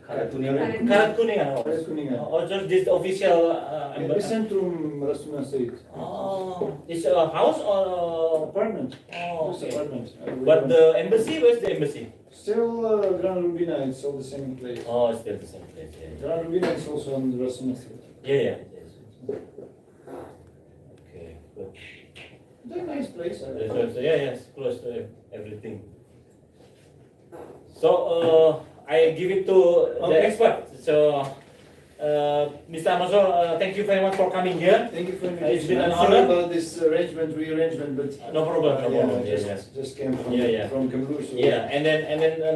Karet Kuningan. Karet Kuningan. Karet Kuningan. Or just this official Epicentrum Rasuna State. Oh, it's a house or Apartment. oh, It's okay. apartment. But the embassy, where's the embassy? Still Gran Rubina, it's all the same place. Oh, it's still the same place. Yeah, Gran Rubina is also on the Rasuna State. yeah. Okay, good. It's a nice place. Yeah, it's close to everything. So I give it to the Okay. expert. So Mr. Amazon, thank you very much for coming here. Thank you for It's invitation. been an I'm sorry honor. about this rearrangement, but No problem, no problem. yeah, Yes. just came from Yeah. from Kamloops. So Yeah, and then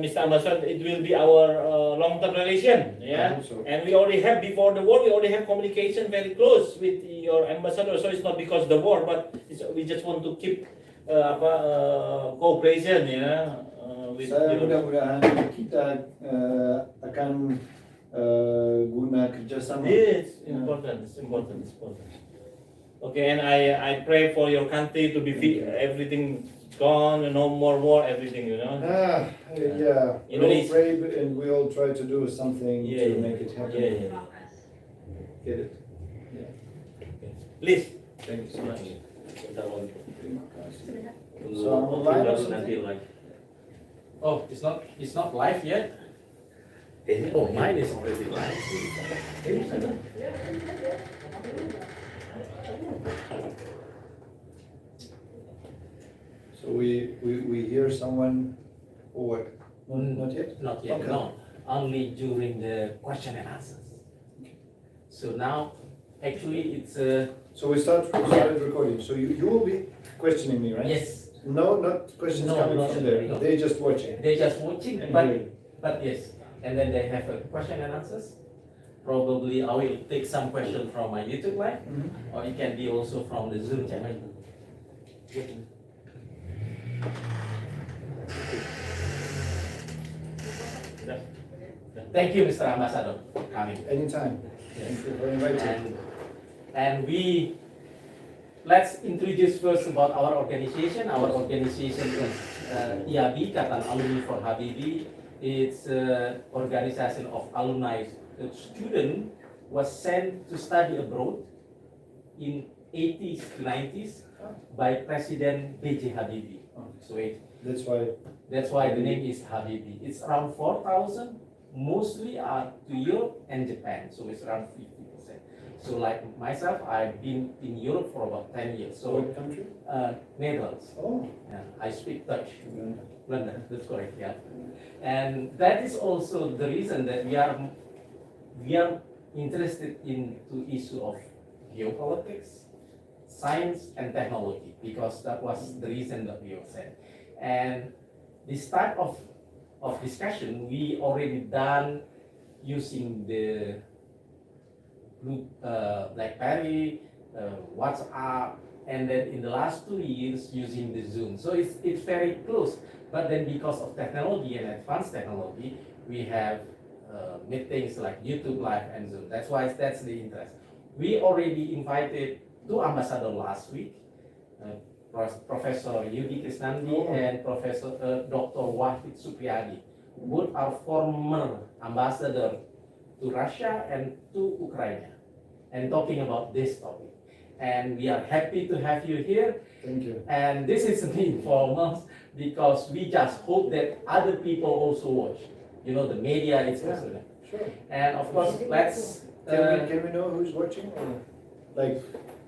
Mr. Amazon, it will be our long-term relation. I Yeah, hope so. and we already have before the war. We already have communication very close with your ambassador. So it's not because the war, but we just want to keep cooperation. Yeah. With Saya your, mudah-mudahan kita akan guna kerjasama. yes, important. It's important. Okay, and I pray for your country to be fit, everything gone, no more war, everything, you know. Yeah. We all Indonesia. pray and we all try to do something Yeah, to yeah. make it happen. Yeah. Get it? Please. Thank you so much. Terima kasih. So I'm online or something? Nanti like. Oh, it's not live yet. Oh, mine is already live. So we hear someone or what? Not yet? Not yet. Okay. No, only during the question and answers. So now, actually, it's So we started recording. So you will be questioning me, right? yes. No, not questions No, coming not from there. no. They're just watching. They're just watching, And but hearing. yes, and then they have a question and answers. Probably I will take some question from my YouTube live, or it can be also from the Zoom channel. Thank you, Mr. Ambassador, for coming. Anytime. Thank you for inviting. And let's introduce first about our organization. Our organization is IABIE, Ikatan Alumni Program Habibie. It's an organization of alumni. The student was sent to study abroad in 80s to 90s by President B.J. Habibie. So that's why the name is Habibie. It's around 4,000, mostly are to Europe and Japan. So it's around 50%. So like myself, I've been in Europe for about 10 years. So What country? Netherlands. Oh. Yeah, I speak Dutch. London, that's correct, yeah. And that is also the reason that we are interested into issue of geopolitics, science and technology, because that was the reason that we were sent. And this type of discussion we already done using the BlackBerry, WhatsApp, and then in the last 2 years using the Zoom. So it's very close. But then because of technology and advanced technology, we have meetings like YouTube Live and Zoom. That's the interest. We already invited 2 ambassadors last week, Professor Yudi Krisnandi and Professor Dr. Wahid Supriyadi. Both are former ambassador to Russia and to Ukraine, and talking about this topic. And we are happy to have you here. Thank you. And this is informal because we just hope that other people also watch. You know, the media is also there. Sure. And of course, let's. Can we know who's watching? Or like,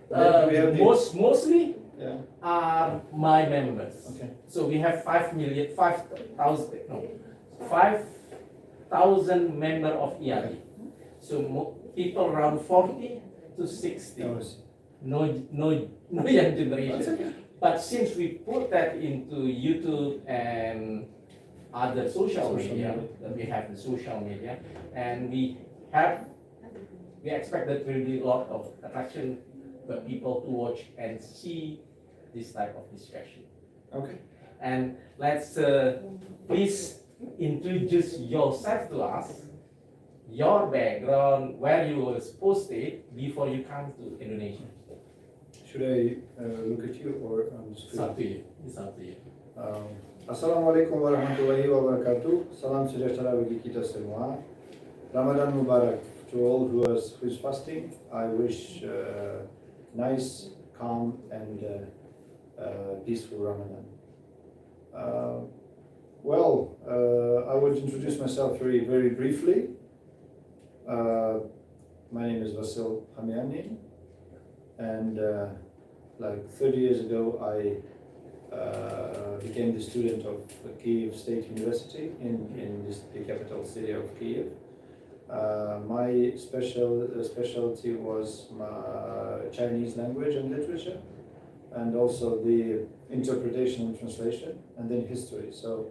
do we have the- mostly Yeah. are my members. Okay. So we have 5,000 member of IABIE. So people around 40 to 60. No young generation. But since we put that into YouTube and other social media, that we have the social media, and we expect that there will be a lot of attraction for people to watch and see this type of discussion. Okay. And let's please introduce yourself to us, your background, where you were posted before you come to Indonesia. Should I look at you or on the It's screen? up to you. It's up to you. Assalamualaikum warahmatullahi wabarakatuh. Salam sejahtera bagi kita semua. Ramadan Mubarak to all who is fasting. I wish nice, calm, and peaceful Ramadan. I would introduce myself very briefly. My name is Vasyl Hamianin, and like 30 years ago, I became the student of Kyiv State University in the capital city of Kyiv. My specialty was Chinese language and literature, and also the interpretation and translation, and then history. So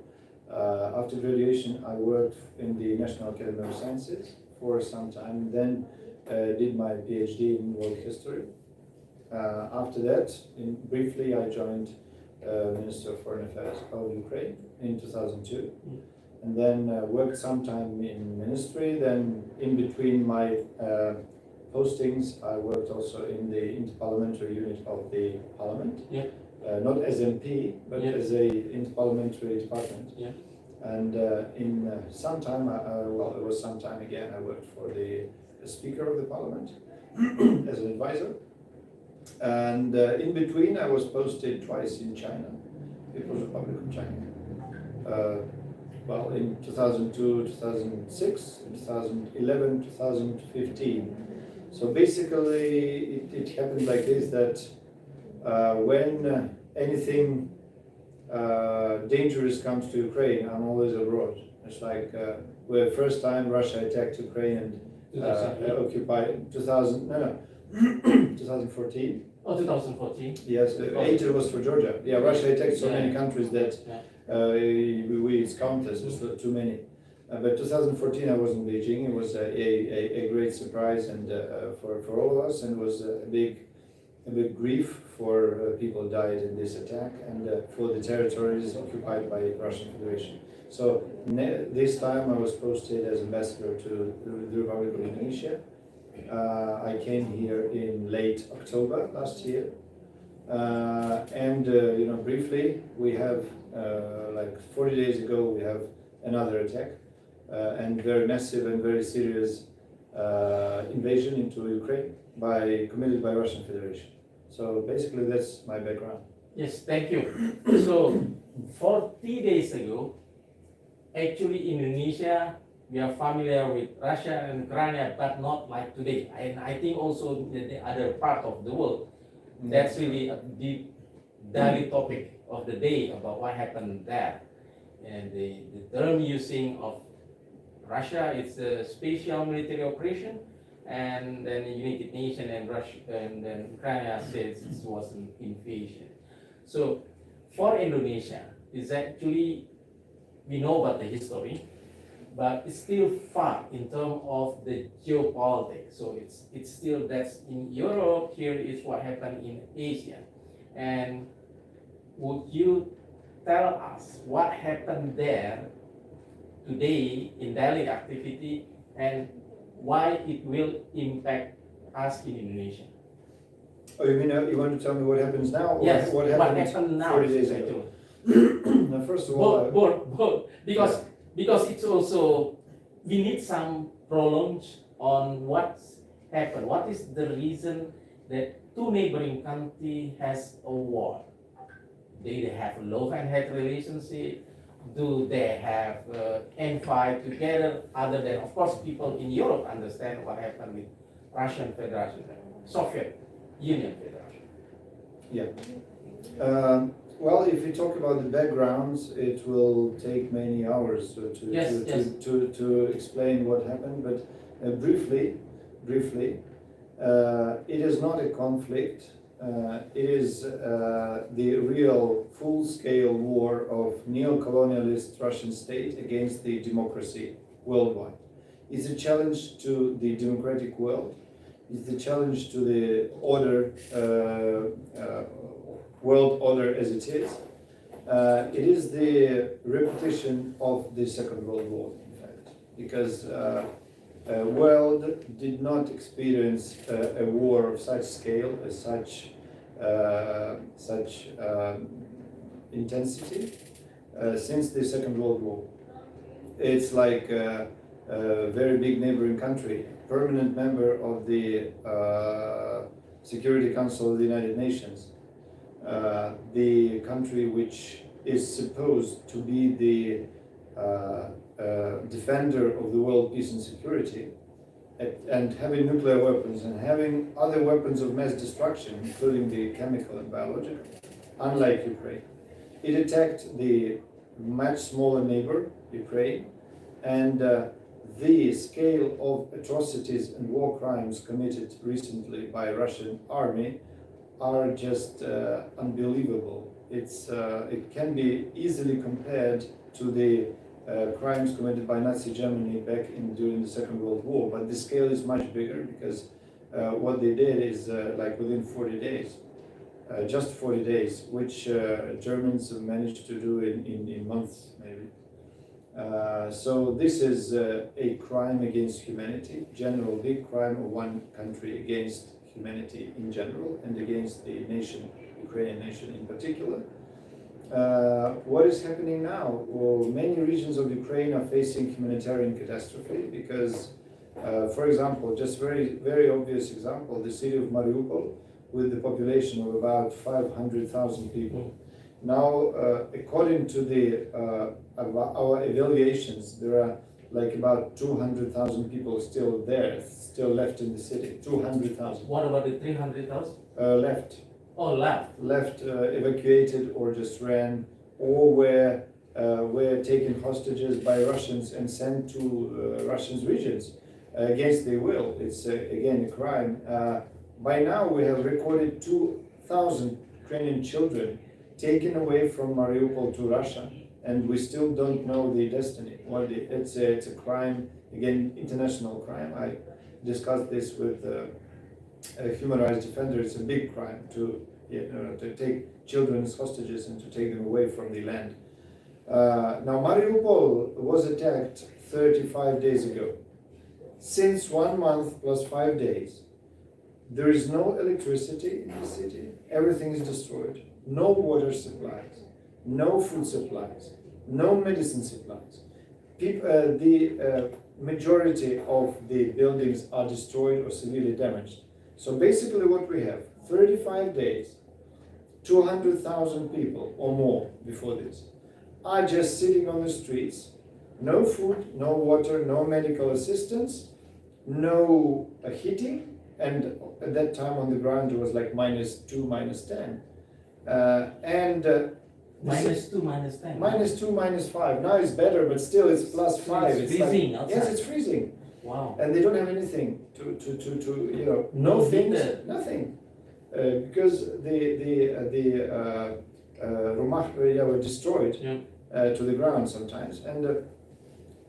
after graduation, I worked in the National Academy of Sciences for some time, then did my PhD in world history. After that, briefly, I joined Minister of Foreign Affairs of Ukraine in 2002, and then worked some time in ministry. Then, in between my postings, I worked also in the interparliamentary unit of the parliament, not as MP, but as a interparliamentary department. And in some time, it was some time again, I worked for the Speaker of the Parliament as an advisor. And in between, I was posted twice in China, People's Republic of China. In 2002, 2006, 2011, 2015. So basically, it happened like this, that when anything dangerous comes to Ukraine, I'm always abroad. It's like where first time Russia attacked Ukraine and occupied 2014. Oh, 2014. Yes, 8 was for Georgia. Yeah, Russia attacked so many countries that it's countless, it's too many. But 2014 I was in Beijing. It was a great surprise and for all of us, and it was a big grief for people died in this attack and for the territories occupied by Russian Federation. So this time I was posted as ambassador to the Republic of Indonesia. I came here in late October last year, and briefly we have like 40 days ago we have another attack and very massive and very serious invasion into Ukraine committed by Russian Federation. So basically that's my background. Yes, thank you. So 40 days ago, actually Indonesia, we are familiar with Russia and Ukraine, but not like today. And I think also the other part of the world, that's really a deep daily topic of the day about what happened there. And the term using of Russia, it's a special military operation, and then the United Nations and Russia and then Ukraine says it was an invasion. So for Indonesia, it's actually, we know about the history, but it's still far in terms of the geopolitics. So it's still, that's in Europe, here is what happened in Asia. And would you tell us what happened there today in daily activity and why it will impact us in Indonesia? Oh, you mean you want to tell me what happens now? Or Yes, what happened now? 40 days ago? Now, first of all, both. Because it's also, we need some prolonge on what's happened. What is the reason that two neighboring countries has a war? Do they have a love and hate relationship? Do they have envy together? Other than, of course, people in Europe understand what happened with Russian Federation, Soviet Union Federation. Yeah. Well, if we talk about the backgrounds, it will take many hours to explain what happened. But briefly, it is not a conflict. It is the real full-scale war of neo-colonialist Russian state against the democracy worldwide. It's a challenge to the democratic world. It's a challenge to the order, world order as it is. It is the repetition of the Second World War, in fact, because world did not experience a war of such scale, such intensity since the Second World War. It's like very big neighboring country, permanent member of the Security Council of the United Nations, the country which is supposed to be the defender of the world peace and security, and having nuclear weapons and having other weapons of mass destruction, including the chemical and biological, unlike Ukraine. It attacked the much smaller neighbor, Ukraine, and the scale of atrocities and war crimes committed recently by Russian army are just unbelievable. It can be easily compared to the crimes committed by Nazi Germany back during the Second World War, but the scale is much bigger because what they did is like within 40 days, just 40 days, which Germans managed to do in months maybe. So this is a crime against humanity, general big crime of one country against humanity in general and against the nation, Ukrainian nation in particular. What is happening now? Well, many regions of Ukraine are facing humanitarian catastrophe because, for example, just very obvious example, the city of Mariupol with the population of about 500,000 people. Now, according to our evaluations, there are like about 200,000 people still there, still left in the city. 200,000. What about the 300,000? Left. Oh, left. Left, evacuated or just ran, or were taken hostages by Russians and sent to Russian regions against their will. It's again a crime. By now, we have recorded 2,000 Ukrainian children taken away from Mariupol to Russia, and we still don't know their destiny. It's a crime, again, international crime. I discussed this with a human rights defender. It's a big crime to take children as hostages and to take them away from the land. Now, Mariupol was attacked 35 days ago. Since 1 month plus 5 days, there is no electricity in the city. Everything is destroyed. No water supplies, no food supplies, no medicine supplies. The majority of the buildings are destroyed or severely damaged. So basically what we have, 35 days, 200,000 people or more before this, are just sitting on the streets. No food, no water, no medical assistance, no heating, and at that time on the ground it was like -2, -10. -2, -10. -2, -5. Now it's better, but still it's +5. It's freezing outside. Yes, it's freezing. Wow. And they don't have anything to No things, heater. nothing, because the Rumah were destroyed to the ground sometimes. And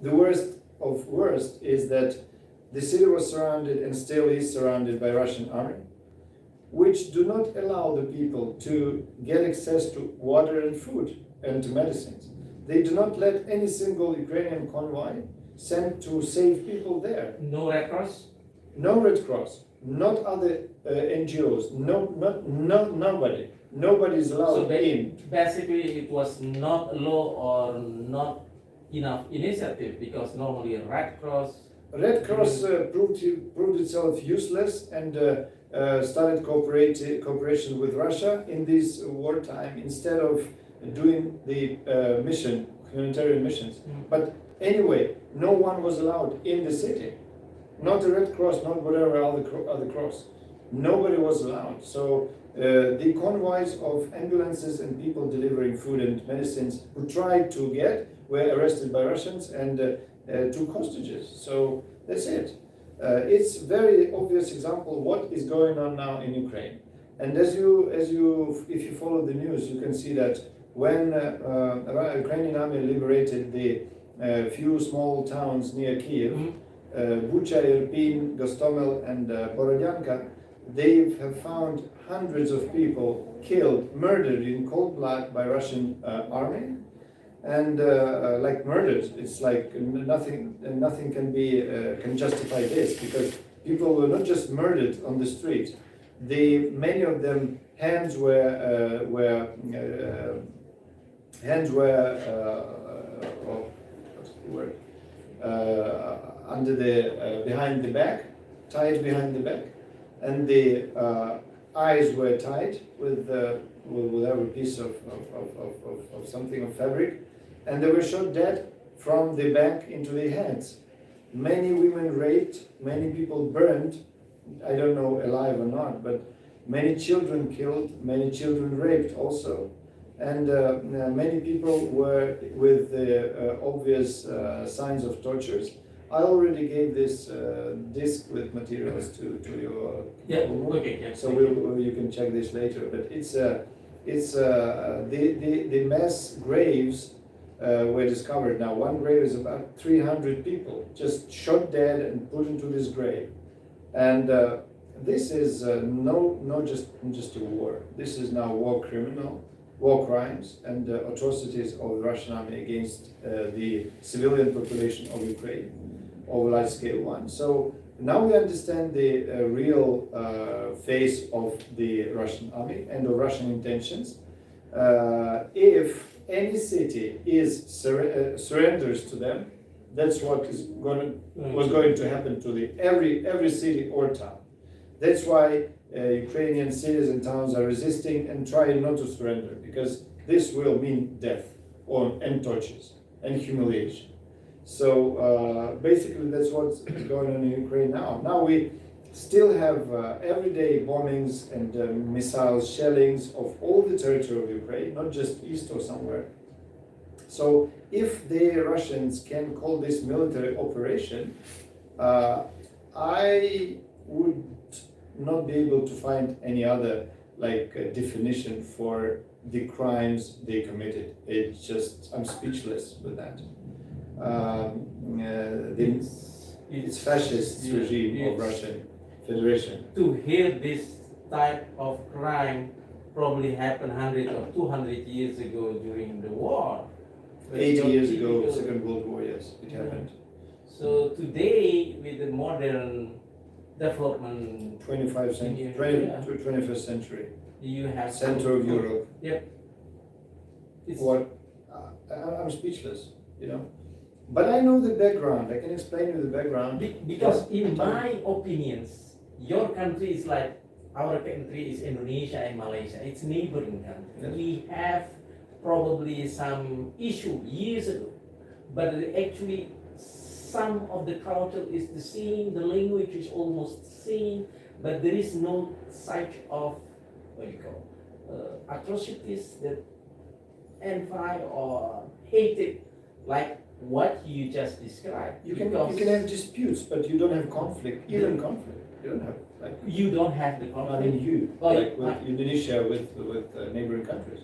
the worst of worst is that the city was surrounded and still is surrounded by Russian army, which do not allow the people to get access to water and food and to medicines. They do not let any single Ukrainian convoy sent to save people there. No Red Cross? No Red Cross, not other NGOs, nobody. Nobody is allowed So in. basically it was not law or not enough initiative, because normally Red Cross proved itself useless and started cooperation with Russia in this wartime instead of doing the humanitarian missions. But anyway, no one was allowed in the city. Not the Red Cross, not whatever other cross. Nobody was allowed. So the convoys of ambulances and people delivering food and medicines who tried to get were arrested by Russians and took hostages. So that's it. It's very obvious example what is going on now in Ukraine. And if you follow the news, you can see that when Ukrainian army liberated the few small towns near Kiev, Bucha, Irpin, Gostomel, and Borodyanka, they have found hundreds of people killed, murdered in cold blood by Russian army. And like murdered, it's like nothing can justify this, because people were not just murdered on the street. Many of them hands were under the behind the back, tied behind the back, and the eyes were tied with every piece of something of fabric, and they were shot dead from the back into their heads. Many women raped, many people burned, I don't know alive or not, but many children killed, many children raped also. And many people were with the obvious signs of tortures. I already gave this disc with materials to your okay, yeah. so you can check this later. But the mass graves were discovered. Now one grave is about 300 people just shot dead and put into this grave, and this is not just a war. This is now war crimes and atrocities of the Russian army against the civilian population of Ukraine, of large scale one. So now we understand the real face of the Russian army and of Russian intentions. If any city surrenders to them, that's what was going to happen to every city or town. That's why Ukrainian cities and towns are resisting and trying not to surrender, because this will mean death and tortures and humiliation. So basically that's what's going on in Ukraine now. Now we still have everyday bombings and missiles, shellings of all the territory of Ukraine, not just east or somewhere. So if the Russians can call this military operation, I would not be able to find any other definition for the crimes they committed. It's just, I'm speechless with that. It's fascist regime of Russian Federation. To hear this type of crime probably happened 100 or 200 years ago during the war. 80 years ago, Second World War, yes, it happened. So today, with the modern development, 21st century, you have center of Europe. Yep. I'm speechless, But I know the background. I can explain you the background. Because in my opinions, your country is like our country is Indonesia and Malaysia. It's neighboring country. Yes. We have probably some issue years ago, but actually some of the culture is the same, the language is almost the same, but there is no such of atrocities that envy or hated like what you just described. You can have disputes, but you don't have conflict. Even conflict, you don't have you don't have the conflict. I mean, with Indonesia, with neighboring countries.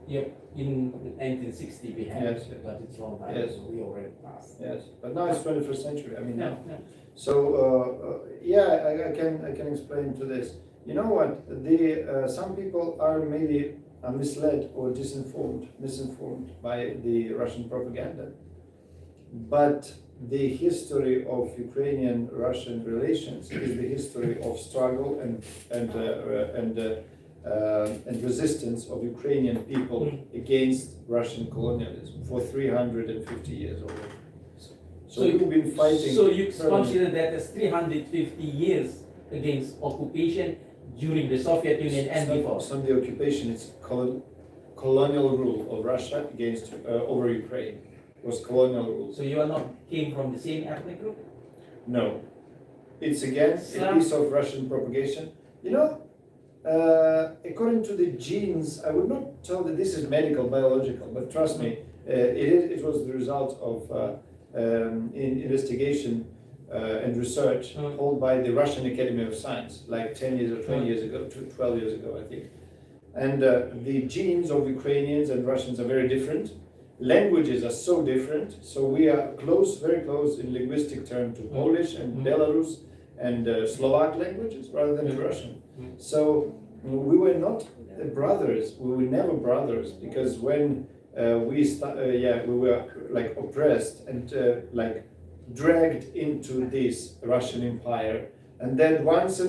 Yep. In 1960 we had, Yes. but it's long time. Yes. So we already passed. Yes, but now it's 21st century. I mean, now. Yeah. So I can explain to this. You know what? Some people are maybe misled or misinformed by the Russian propaganda. But the history of Ukrainian-Russian relations is the history of struggle and resistance of Ukrainian people against Russian colonialism for 350 years already. So we've been fighting. So you consider that as 350 years against occupation during the Soviet Union and before? It's not the occupation, it's colonial rule of Russia over Ukraine. It was colonial rule. So you are not came from the same ethnic group? No. It's again a piece of Russian propagation. According to the genes, I would not tell that this is medical, biological, but trust me, it was the result of investigation and research held by the Russian Academy of Science, like 10 years or 20 years ago, 12 years ago, I think. And the genes of Ukrainians and Russians are very different. Languages are so different, so we are very close in linguistic terms to Polish and Belarus and Slovak languages rather than to Russian. So we were not brothers. We were never brothers, because when we were oppressed and dragged into this Russian Empire, and then once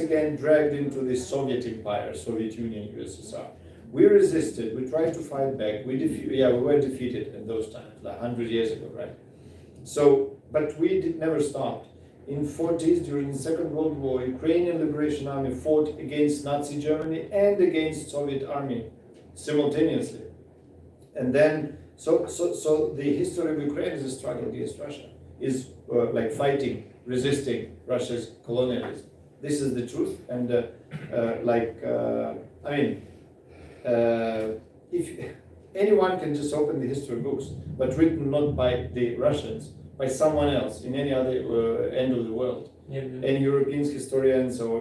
again dragged into the Soviet Empire, Soviet Union, USSR. We resisted. We tried to fight back. We were defeated in those times, 100 years ago, right? So but we never stopped. In 40s, during the Second World War, Ukrainian Liberation Army fought against Nazi Germany and against Soviet Army simultaneously. And then, so the history of Ukraine is a struggle against Russia, is like fighting, resisting Russia's colonialism. This is the truth, and if anyone can just open the history books, but written not by the Russians, by someone else in any other end of the world, any European historians or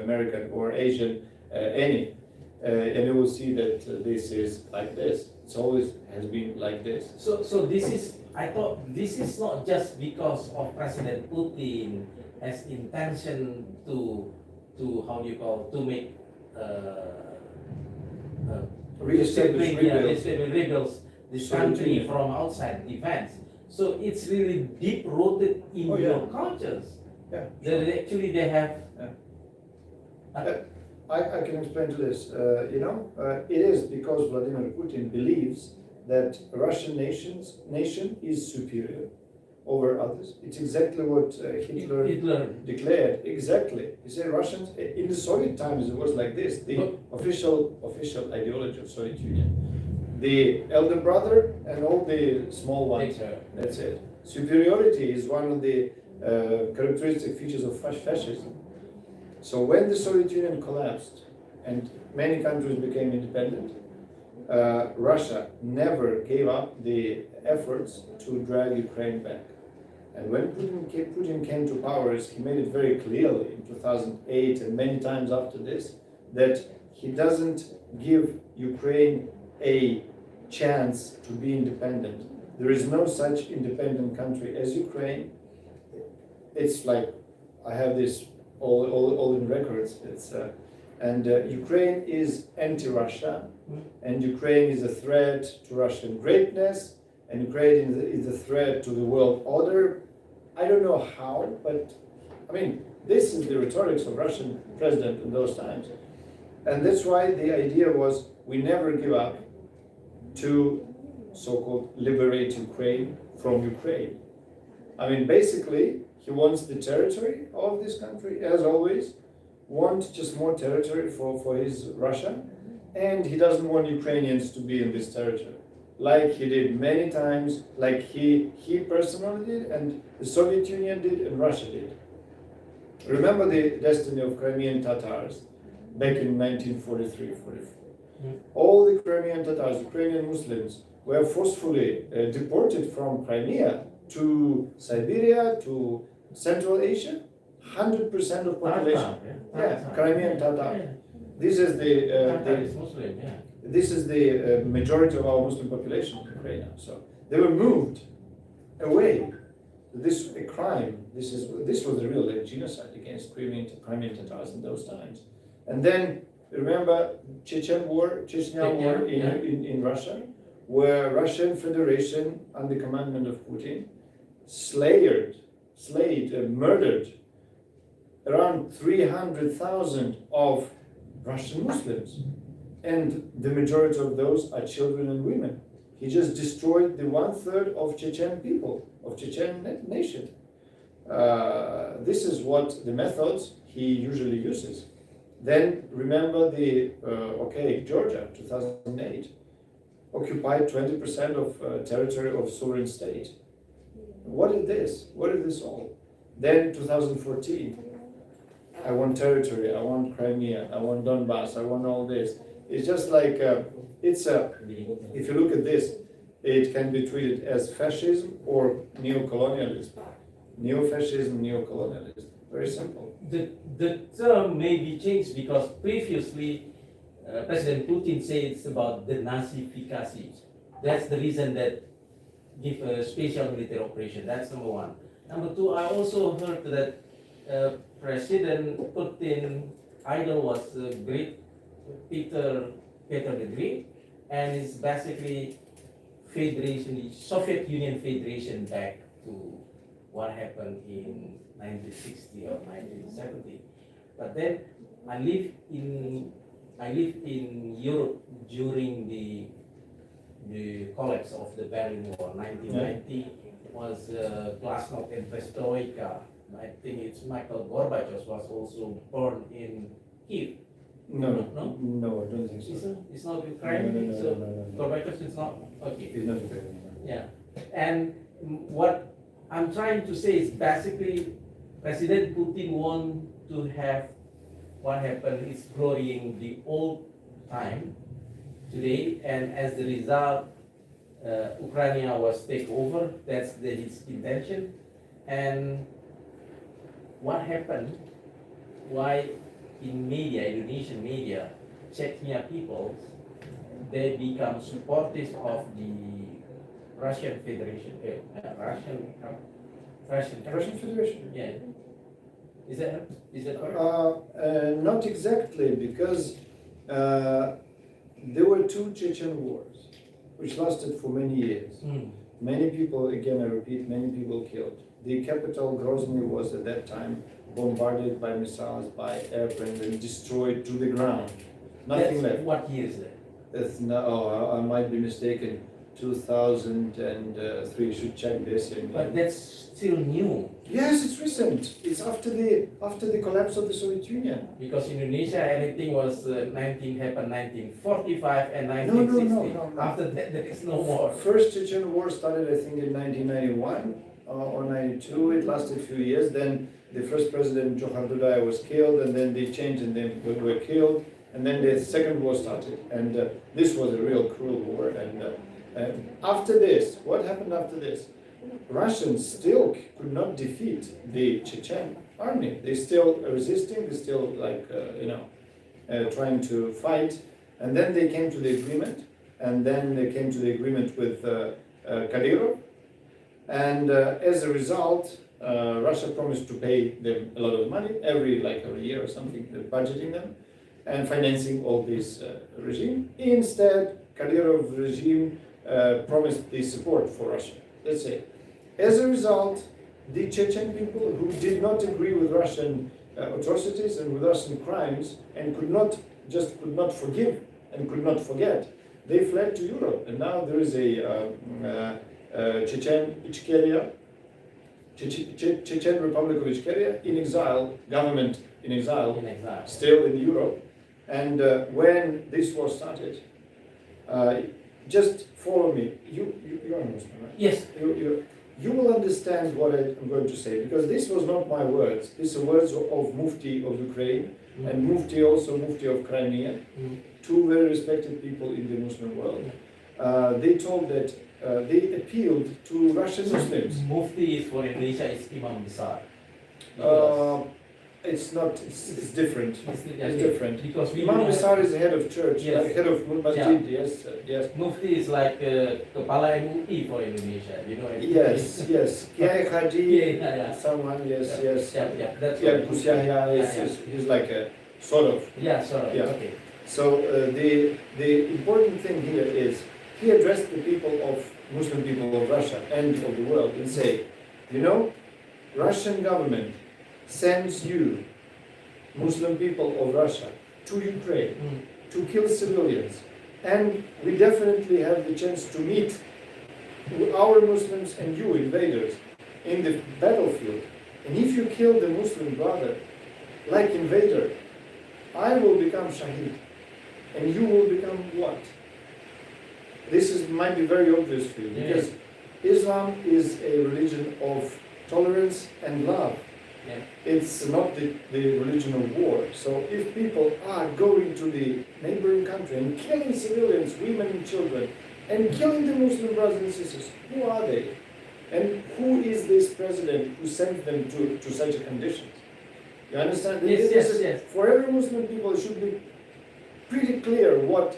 American or Asian, and you will see that this is like this. It's always has been like this. So this is, I thought this is not just because of President Putin has intention to how do you call, to make rebuilds this country from outside defense. So it's really deep rooted in your cultures. Yeah. That actually they have. I can explain to this. It is because Vladimir Putin believes that Russian nation is superior over others. It's exactly what Hitler declared. Exactly. He said Russians in the Soviet times it was like this. The official ideology of Soviet Union. The elder brother and all the small ones. That's it. Superiority is one of the characteristic features of fascism. So when the Soviet Union collapsed and many countries became independent, Russia never gave up the efforts to drag Ukraine back. And when Putin came to power, he made it very clearly in 2008 and many times after this, that he doesn't give Ukraine a chance to be independent. There is no such independent country as Ukraine. It's like, I have this all in records. Ukraine is anti-Russia, and Ukraine is a threat to Russian greatness, and Ukraine is a threat to the world order. I don't know how, but I mean, this is the rhetoric of Russian president in those times. And that's why the idea was we never give up to so-called liberate Ukraine from Ukraine. I mean, basically, he wants the territory of this country, as always, wants just more territory for his Russia, and he doesn't want Ukrainians to be in this territory, like he did many times, like he personally did, and the Soviet Union did, and Russia did. Remember the destiny of Crimean Tatars back in 1943-44. All the Crimean Tatars, Ukrainian Muslims, were forcefully deported from Crimea to Siberia, to Central Asia. 100% of population. Crimean Tatar. This is the majority of our Muslim population in Ukraine now. So they were moved away. This a crime. This was a real genocide against Crimean Tatars in those times. And then remember Chechnya War in Russia, where Russian Federation under commandment of Putin murdered around 300,000 of Russian Muslims, and the majority of those are children and women. He just destroyed the 1/3 of Chechen people, of Chechen nation. This is what the methods he usually uses. Then remember Georgia, 2008, occupied 20% of territory of sovereign state. What is this? What is this all? Then 2014, I want territory, I want Crimea, I want Donbass, I want all this. It's just like, if you look at this, it can be treated as fascism or neo-colonialism. Neo-fascism, neo-colonialism. Very simple. The term may be changed because previously President Putin said it's about denazification. That's the reason that give a special military operation. That's number one. Number two, I also heard that President Putin idol was the great Peter the Great, and it's basically Federation, Soviet Union Federation back to what happened in 1960 or 1970. But then I lived in Europe during the collapse of the Berlin Wall, 1990, was Glasnost and Perestroika. I think it's Michael Gorbachev was also born in Kiev. No, No? no, I don't think so. It's not Ukraine. No. Gorbachev is not. Okay. He's not Ukrainian. Yeah. And what I'm trying to say is basically President Putin want to have what happened is glorying the old time today, and as the result, Ukraine was taken over. That's his intention. And what happened? Why in media, Indonesian media, Chechnya people, they become supporters of the Russian Federation, Russian Federation? Yeah. Is that correct? Not exactly, because there were two Chechen wars, which lasted for many years. Many people, again I repeat, many people killed. The capital, Grozny, was at that time bombarded by missiles, by airplanes, and destroyed to the ground. Nothing left. What year is that? It's no, I might be mistaken. 2003. Should check this. But that's still new. Yes, it's recent. It's after the collapse of the Soviet Union. Because Indonesia, anything was 1945 and 1960. No. After that, there is no more. First Chechen War started, I think, in 1991 or 92. It lasted a few years. Then the first president, Johar Dudaev, was killed, and then they changed and then were killed. And then the second war started. And this was a real cruel war. And after this, what happened after this? Russians still could not defeat the Chechen army. They still resisting. They still trying to fight. And then they came to the agreement. And then they came to the agreement with Kadyrov. And as a result, Russia promised to pay them a lot of money every year or something, budgeting them and financing all this regime. Instead, Kadyrov regime promised the support for Russia. Let's say. As a result, the Chechen people who did not agree with Russian atrocities and with Russian crimes and could not forgive and could not forget, they fled to Europe. And now there is a Chechen Republic of Ichkeria in exile, government in exile, still in Europe. And when this war started, just follow me. You are Muslim, right? Yes. You will understand what I'm going to say, because this was not my words. These are words of Mufti of Ukraine and Mufti of Crimea, two very respected people in the Muslim world. They told that they appealed to Russian Muslims. Mufti is for Indonesia is Imam Besar. It's not. It's different. It's different. Because Imam Besar is the head of church, Yes. head of masjid. Yes. Mufti is like Kepala MUI for Indonesia. You know. Yes. Kiai Haji. Yeah. Someone. Yes. Yeah. That's Gus Yahya he's like a sort of. Yeah. Sorry. Yeah. Okay. So the important thing here is he addressed the people of Muslim people of Russia and of the world and say, Russian government sends you, Muslim people of Russia, to Ukraine to kill civilians, and we definitely have the chance to meet our Muslims and you invaders in the battlefield. And if you kill the Muslim brother, like invader, I will become Shaheed, and you will become what? This might be very obvious for you, because Islam is a religion of tolerance and love. Yeah. It's not the religion of war. So if people are going to the neighboring country and killing civilians, women and children, and killing the Muslim brothers and sisters, who are they? And who is this president who sent them to such a conditions? You understand? Yes. For every Muslim people, it should be pretty clear what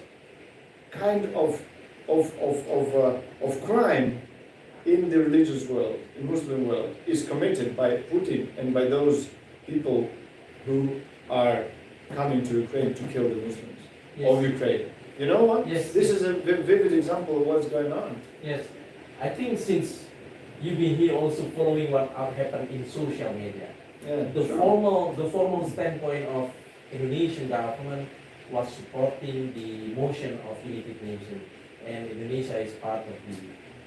kind of crime in the religious world, in Muslim world, is committed by Putin and by those people who are coming to Ukraine to kill the Muslims of Ukraine. You know what? Yes. This is a vivid example of what's going on. Yes. I think since you've been here also following what happened in social media, the formal standpoint of Indonesian government was supporting the motion of United Nations, and Indonesia is part of the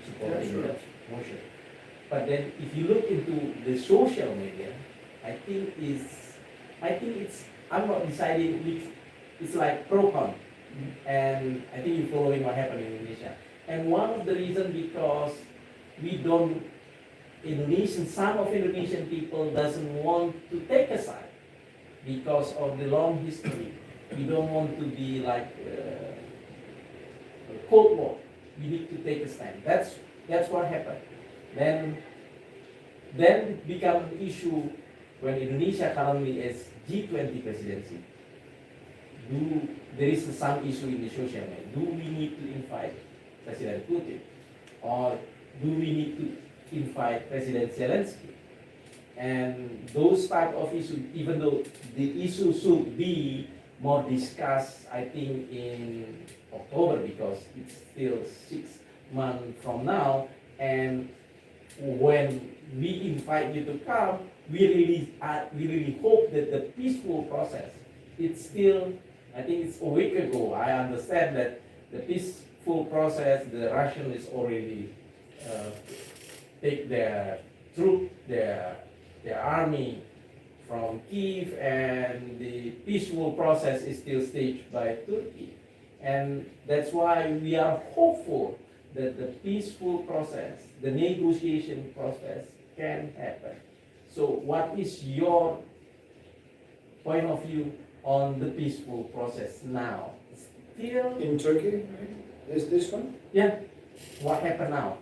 supporting that motion. But then if you look into the social media, I think I'm not deciding which, it's like pro-con. And I think you're following what happened in Indonesia. And one of the reasons because some of Indonesian people doesn't want to take a side because of the long history. We don't want to be like a Cold War. We need to take a stand. That's what happened. Then it became an issue when Indonesia currently is G20 presidency. There is some issue in the social media. Do we need to invite President Putin, or do we need to invite President Zelensky? And those type of issues, even though the issue should be more discussed, I think in October, because it's still 6 months from now, and when we invite you to come, we really hope that the peaceful process, it's still, I think it's a week ago, I understand that the peaceful process, the Russian is already take their troop, their army from Kiev, and the peaceful process is still staged by Turkey. And that's why we are hopeful that the peaceful process, the negotiation process can happen. So what is your point of view on the peaceful process now? Still In Turkey, is this one? Yeah. What happened now?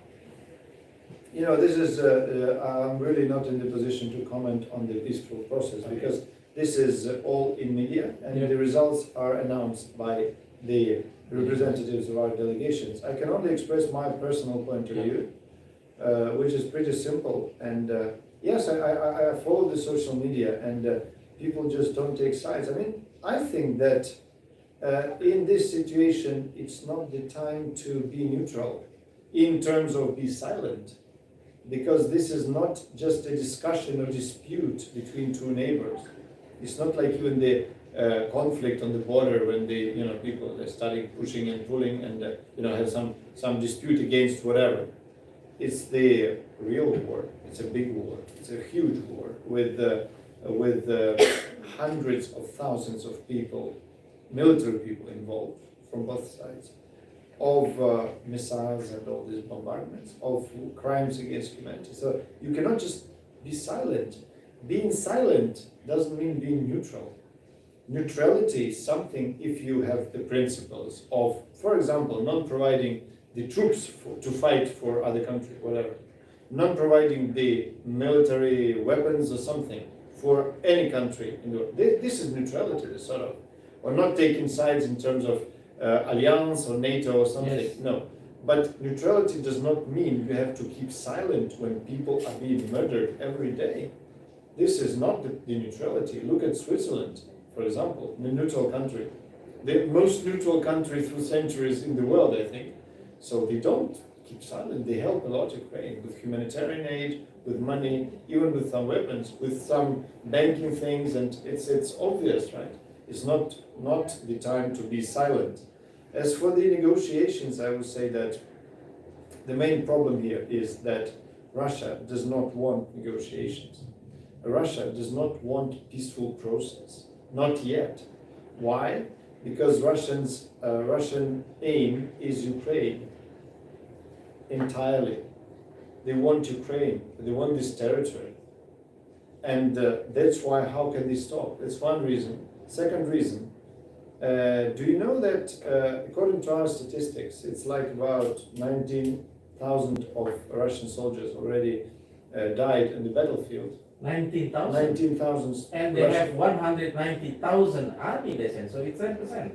You know, this is, I'm really not in the position to comment on the peaceful process, because this is all in media, and the results are announced by the representatives of our delegations. I can only express my personal point of view, which is pretty simple. And yes, I follow the social media, and people just don't take sides. I mean, I think that in this situation, it's not the time to be neutral in terms of be silent, because this is not just a discussion or dispute between two neighbors. It's not like you in the conflict on the border when people are starting pushing and pulling and have some dispute against whatever. It's the real war. It's a big war. It's a huge war with hundreds of thousands of people, military people involved from both sides, of missiles and all these bombardments, of crimes against humanity. So you cannot just be silent. Being silent doesn't mean being neutral. Neutrality is something if you have the principles of, for example, not providing the troops to fight for other countries, whatever, not providing the military weapons or something for any country in the world. This is neutrality, sort of, or not taking sides in terms of alliance or NATO or something. Yes. No, but neutrality does not mean you have to keep silent when people are being murdered every day. This is not the neutrality. Look at Switzerland, for example, a neutral country, the most neutral country through centuries in the world, I think. So they don't keep silent. They help a lot Ukraine with humanitarian aid, with money, even with some weapons, with some banking things, and it's obvious, right? It's not the time to be silent. As for the negotiations, I would say that the main problem here is that Russia does not want negotiations. Russia does not want peaceful process, not yet. Why? Because Russian aim is Ukraine entirely. They want Ukraine. They want this territory, and that's why. How can they stop? That's one reason. Second reason. Do you know that according to our statistics, it's like about 19,000 of Russian soldiers already died in the battlefield. 19,000? 19,000. And they have 190,000 army descent, so it's 10%.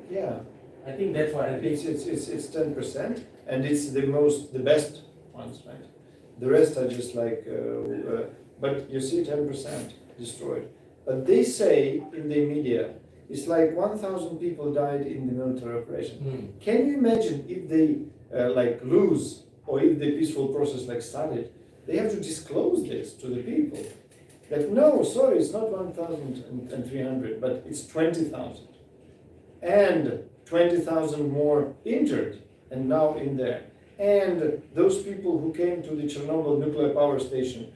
Yeah. I think that's what I think. It's 10%, and it's the best ones, right? The rest are just like, but you see 10% destroyed. But they say in the media, it's like 1,000 people died in the military operation. Can you imagine if they lose, or if the peaceful process started? They have to disclose this to the people. That no, sorry, it's not 1,300, but it's 20,000. And 20,000 more injured, and now in there. and those people who came to the Chernobyl nuclear power station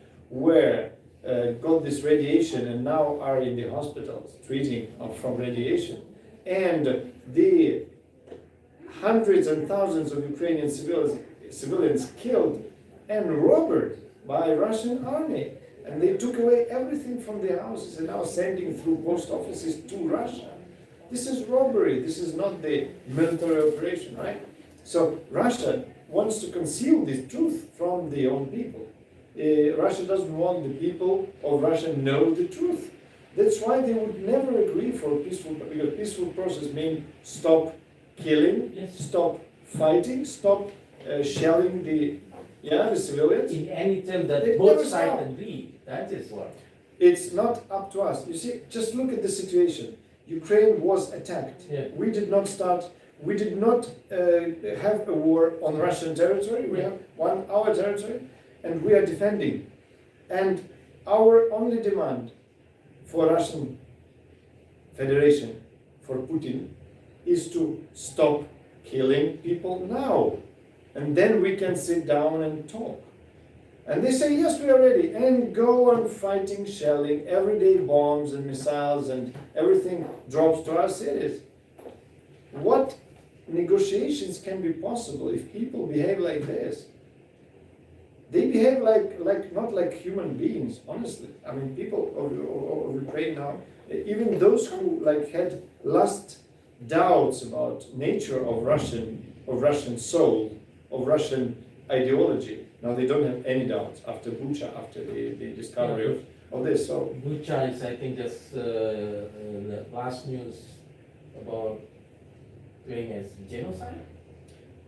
got this radiation and now are in the hospitals treating from radiation, and the hundreds and thousands of Ukrainian civilians killed and robbed by Russian army, and they took away everything from their houses and now sending through post offices to Russia. This is robbery. This is not the military operation, right? So Russia wants to conceal this truth from their own people. Russia doesn't want the people of Russia know the truth. That's why they would never agree for a peaceful, because peaceful process means stop killing, Yes. stop fighting, stop shelling the civilians. In any term that They both never sides stop. agree, that is what. It's not up to us. You see, just look at the situation. Ukraine was attacked. Yeah. We did not have a war on Russian territory. We have our territory, and we are defending. And our only demand for Russian Federation, for Putin, is to stop killing people now. And then we can sit down and talk. And they say, yes, we are ready. And go on fighting, shelling, everyday bombs and missiles and everything drops to our cities. What negotiations can be possible if people behave like this? They behave not like human beings, honestly. I mean, people of Ukraine now, even those who had last doubts about nature of Russian soul, of Russian ideology, now they don't have any doubts after Bucha, after the discovery of this. So Bucha is, I think, just the last news about doing as genocide.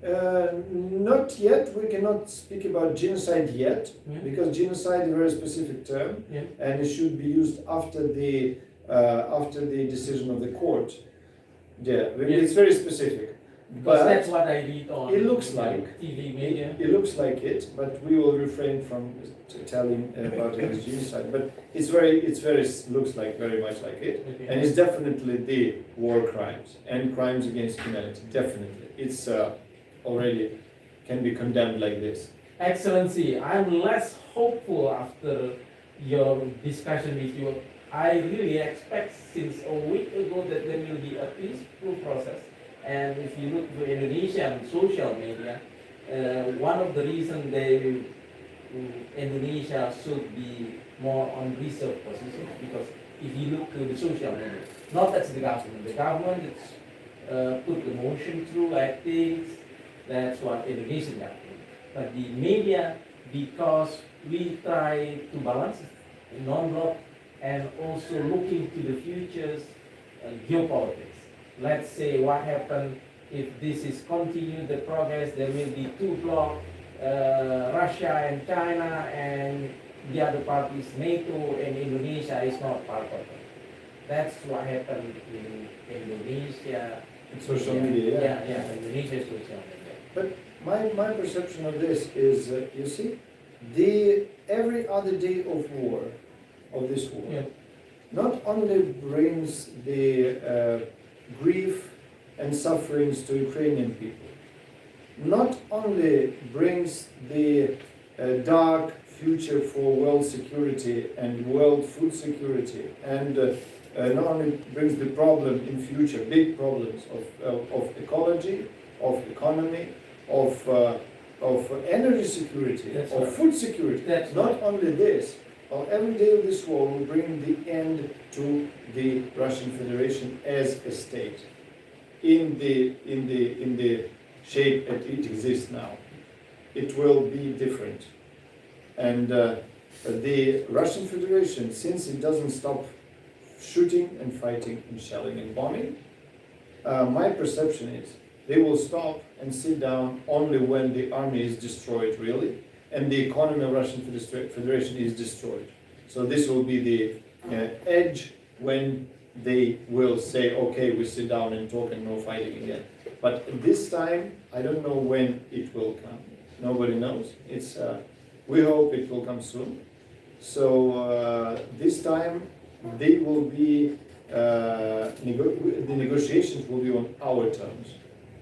not yet. We cannot speak about genocide yet, because genocide is a very specific term, and it should be used after the decision of the court. It's very specific. Because But that's what I read on it looks like TV media. It looks like it, but we will refrain from telling about it as genocide. But it's very looks like very much like it, and it's definitely the war crimes and crimes against humanity. Definitely, it's already can be condemned like this. Excellency, I'm less hopeful after your discussion with you. I really expect since a week ago that there will be a peaceful process. And if you look to Indonesian social media, one of the reasons Indonesia should be more on reserve position, because if you look to the social media, not as the government it's put the motion through, I think that's what Indonesian government. But the media, because we try to balance non-block and also looking to the futures geopolitics. Let's say what happened if this is continued, the progress, there will be two blocks, Russia and China, and the other part is NATO, and Indonesia is not part of it. That's what happened in Indonesia. Social media, yeah, Indonesia social media. But my perception of this is, you see, the every other day of war, of this war, not only brings the grief and sufferings to Ukrainian people, not only brings the dark future for world security and world food security, and not only brings the problem in future, big problems of ecology, of economy, of energy security, food security. Not only this, every day of this war will bring the end to the Russian Federation as a state in the shape that it exists now. It will be different, and the Russian Federation, since it doesn't stop shooting and fighting and shelling and bombing, my perception is they will stop and sit down only when the army is destroyed really, and the economy of Russian Federation is destroyed. So this will be the edge when they will say, okay, we sit down and talk and no fighting again. But this time, I don't know when it will come. Nobody knows. It's we hope it will come soon. So this time, they will be the negotiations will be on our terms.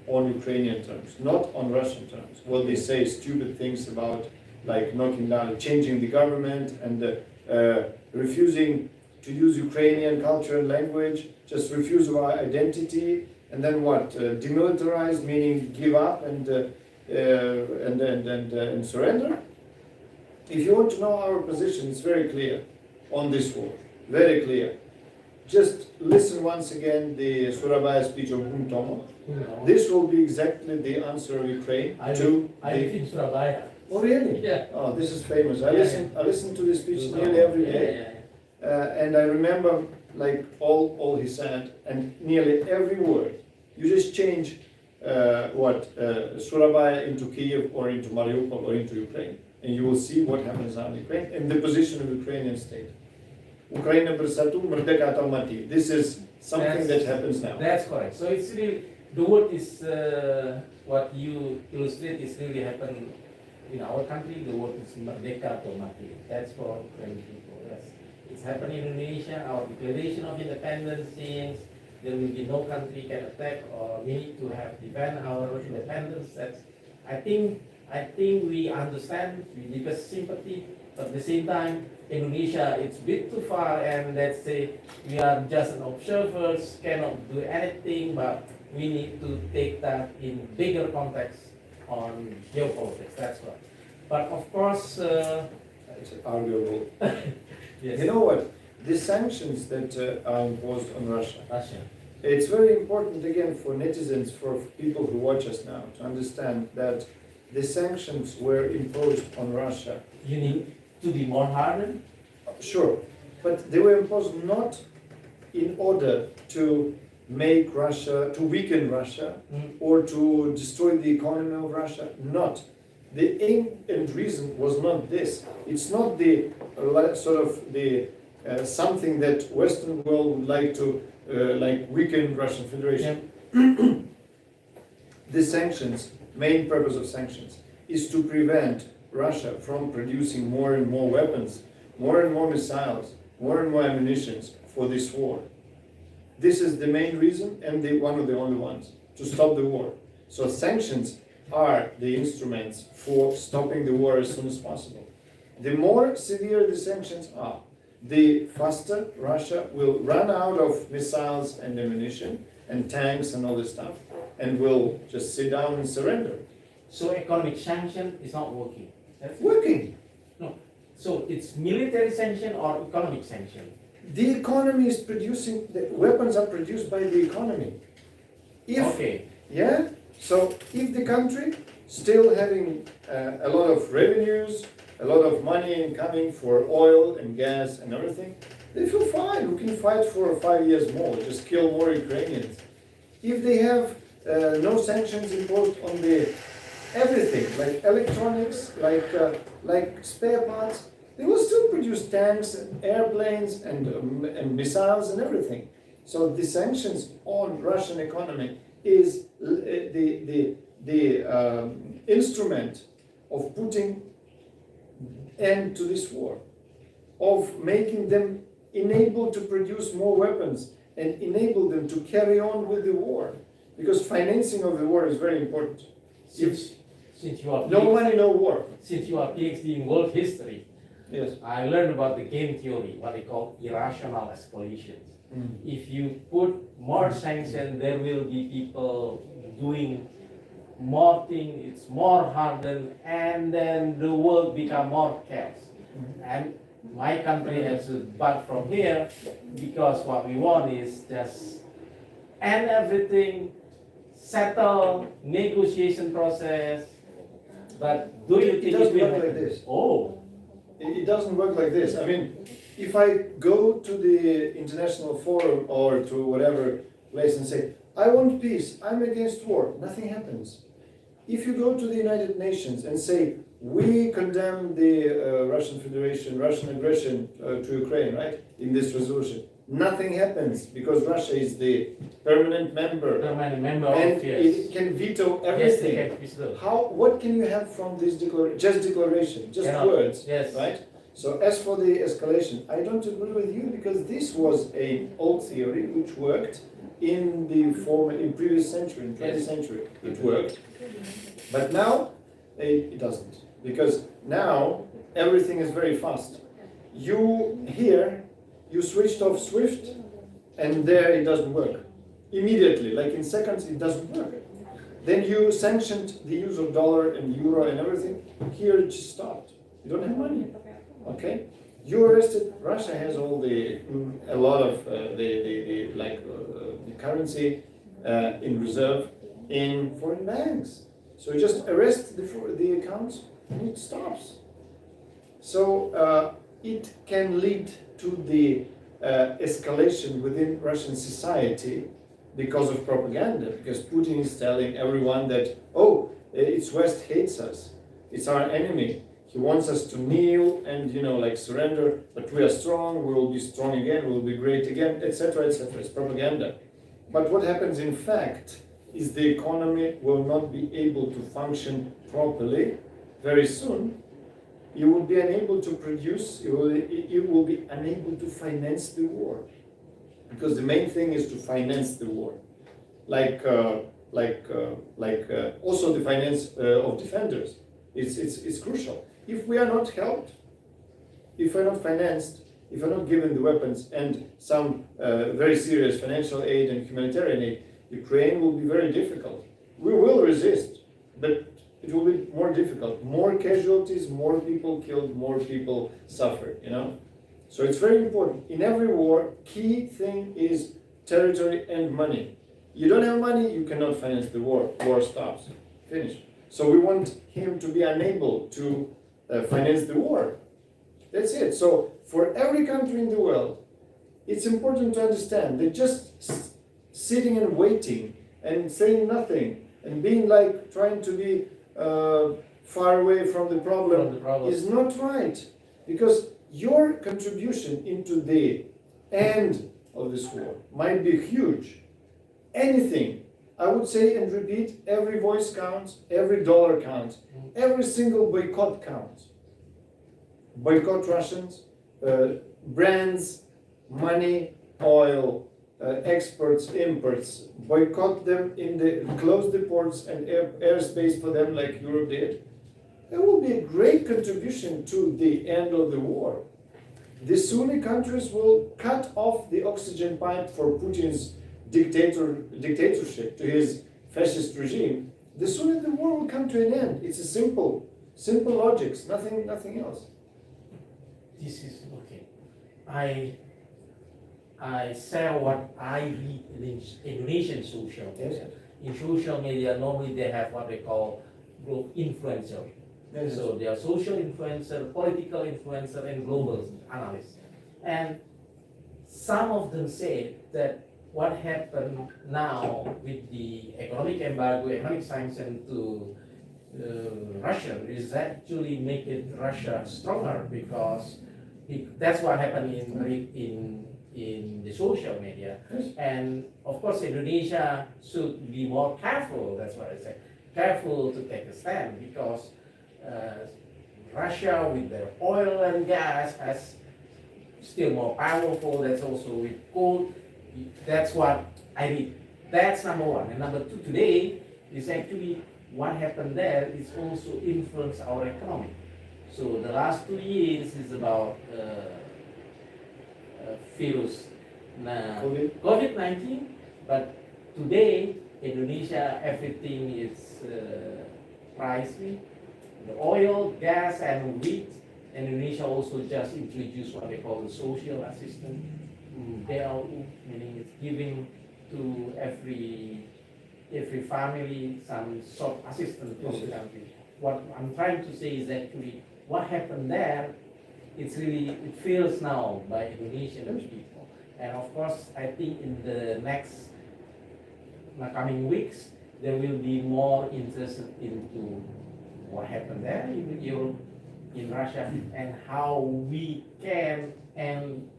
on Ukrainian terms, not on Russian terms. Well, they say stupid things about like knocking down, changing the government, and refusing to use Ukrainian culture and language, just refuse our identity, and then what? Demilitarize, meaning give up and surrender. If you want to know our position, it's very clear on this war, very clear. Just listen once again the Surabaya speech of Bimo. This will be exactly the answer of Ukraine I to live in Surabaya. Oh really? Yeah. Oh, this is famous. I listen to this speech Yeah. nearly every day, and I remember like all he said, and nearly every word. You just change Surabaya into Kiev or into Mariupol or into Ukraine, and you will see what happens now in Ukraine and the position of Ukrainian state. Ukraine bersatu, merdeka atau mati. This is something that happens now. That's correct. So it's really, the word is, what you illustrate is really happened in our country. The word is merdeka atau mati. That's for Ukrainian people. Yes. It's happened in Indonesia. Our declaration of independence means there will be no country can attack, or we need to have defend our independence. That's, I think we understand, we deepest sympathy, but at the same time, Indonesia, it's a bit too far, and let's say we are just an observers, cannot do anything, but we need to take that in bigger context on geopolitics. That's right. But of course, It's arguable. yes. You know what? The sanctions that are imposed on Russia. Russia. It's very important again for netizens, for people who watch us now, to understand that the sanctions were imposed on Russia. You need to be more hardened. Sure, but they were imposed not in order to make Russia, to weaken Russia, or to destroy the economy of Russia. Not. The aim and reason was not this. It's not the sort of the something that Western world would like to like weaken Russian Federation. The sanctions, main purpose of sanctions, is to prevent Russia from producing more and more weapons, more and more missiles, more and more ammunitions for this war. This is the main reason, and one of the only ones, to stop the war. So sanctions are the instruments for stopping the war as soon as possible. The more severe the sanctions are, the faster Russia will run out of missiles and ammunition and tanks and all this stuff, and will just sit down and surrender. So economic sanction is not working. That's Working. No. So it's military sanction or economic sanction? The economy is producing, the weapons are produced by the economy. Okay. Yeah? So if the country still having a lot of revenues, a lot of money incoming for oil and gas and everything, they feel fine. We can fight for 5 years more, just kill more Ukrainians. If they have no sanctions imposed on the everything, like electronics, like spare parts, they will still produce tanks and airplanes and missiles and everything. So the sanctions on Russian economy is the instrument of putting end to this war, of making them enable to produce more weapons and enable them to carry on with the war, because financing of the war is very important. Since you are No money, no war. Since you are PhD in world history, Yes. I learned about the game theory, what they call irrational escalations. If you put more sanction, there will be people doing more things, it's more hardened, and then the world become more chaos. And my country has to butt from here, because what we want is just end everything, settle, negotiation process. But do you It think doesn't will work like happen? this. Oh, It doesn't work like this. I mean, if I go to the international forum or to whatever place and say, I want peace, I'm against war, nothing happens. If you go to the United Nations and say, we condemn the Russian Federation, Russian aggression to Ukraine, right, in this resolution, nothing happens, because Russia is the permanent member. permanent member And of it can veto Yes, everything. they can preserve. What can you have from this declaration? Just declaration, just Cannot. words, Yes. right? So as for the escalation, I don't agree with you because this was an old theory which worked in in previous century, in 20th century, it worked. But now it doesn't, because now everything is very fast. You switched off SWIFT, and there it doesn't work. Immediately, like in seconds, it doesn't work. Then you sanctioned the use of dollar and euro and everything. Here it just stopped. You don't have money. Okay? You arrested. Russia has a lot of the currency in reserve in foreign banks. So you just arrest the accounts and it stops. So it can lead to the escalation within Russian society because of propaganda, because Putin is telling everyone that, it's West hates us, it's our enemy, he wants us to kneel and surrender, but we are strong, we will be strong again, we will be great again, etc., etc. It's propaganda. But what happens in fact is the economy will not be able to function properly very soon. You will be unable to produce, you will be unable to finance the war. Because the main thing is to finance the war. Also the finance of defenders. It's crucial. If we are not helped, if we're not financed, if we're not given the weapons and some very serious financial aid and humanitarian aid, Ukraine will be very difficult. We will resist, but it will be more difficult. More casualties, more people killed, more people suffered, So it's very important. In every war, key thing is territory and money. You don't have money, you cannot finance the war. War stops. Finished. So we want him to be unable to finance the war. That's it. So for every country in the world, it's important to understand that just sitting and waiting and saying nothing and being trying to be far away from the problem is not right. Because your contribution into the end of this war might be huge. Anything, I would say and repeat, every voice counts, every dollar counts, every single boycott counts. Boycott Russians, brands, money, oil, exports, imports, boycott them close the ports and airspace for them like Europe did. That will be a great contribution to the end of the war. The Sunni countries will cut off the oxygen pipe for Putin's dictatorship, to his fascist regime. The sooner the war will come to an end. It's a simple logics, nothing else. This is okay. I share what I read in Indonesian social media. Yes. In social media, normally they have what they call influencer. Yes. So they are social influencer, political influencer, and global analysts. And some of them say that what happened now with the economic embargo, economic sanction to Russia is actually making Russia stronger, because that's what happened in the social media. Yes. And of course, Indonesia should be more careful. That's what I say. Careful to take a stand, because Russia with their oil and gas has still more powerful. That's also with coal. That's what I read. That's number one. And number two, today is actually what happened there is also influence our economy. So the last 2 years is about virus, COVID-19, but today Indonesia, everything is pricey. The oil, gas, and wheat. Indonesia also just introduced what they call the social assistance, BSAE, meaning it's giving to every family some sort of assistance from the country. What I'm trying to say is actually what happened there. It feels now by Indonesian people, and of course I think in the next coming weeks there will be more interest into what happened there in Europe, in Russia, and how we can end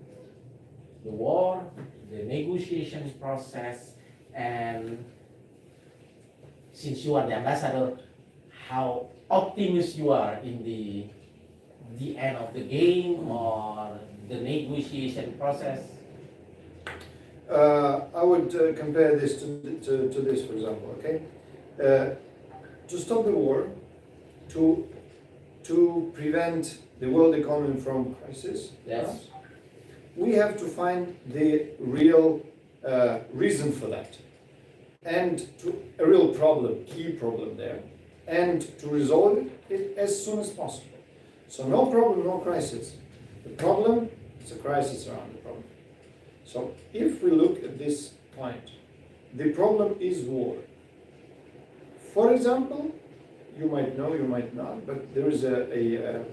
the war, the negotiation process, and since you are the ambassador, how optimistic you are in the the end of the game or the negotiation process? I would compare this to this, for example, okay? To stop the war, to prevent the world economy from crisis, Yes. we have to find the real reason for that, and a real problem, key problem there, and to resolve it as soon as possible. So no problem, no crisis. The problem is a crisis around the problem. So if we look at this point, the problem is war. For example, you might know, you might not, but there is a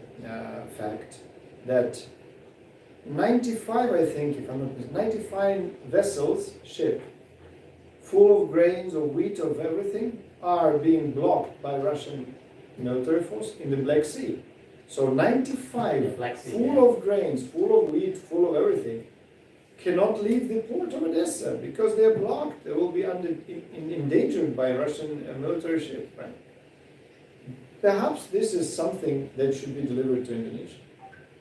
fact that 95, I think, if I'm not mistaken, 95 vessels, ship, full of grains or wheat, of everything, are being blocked by Russian military force in the Black Sea. So 95 Black Sea, full yeah. of grains, full of wheat, full of everything, cannot leave the port of Odessa because they're blocked. They will be endangered by Russian military ship. Right? Perhaps this is something that should be delivered to Indonesia.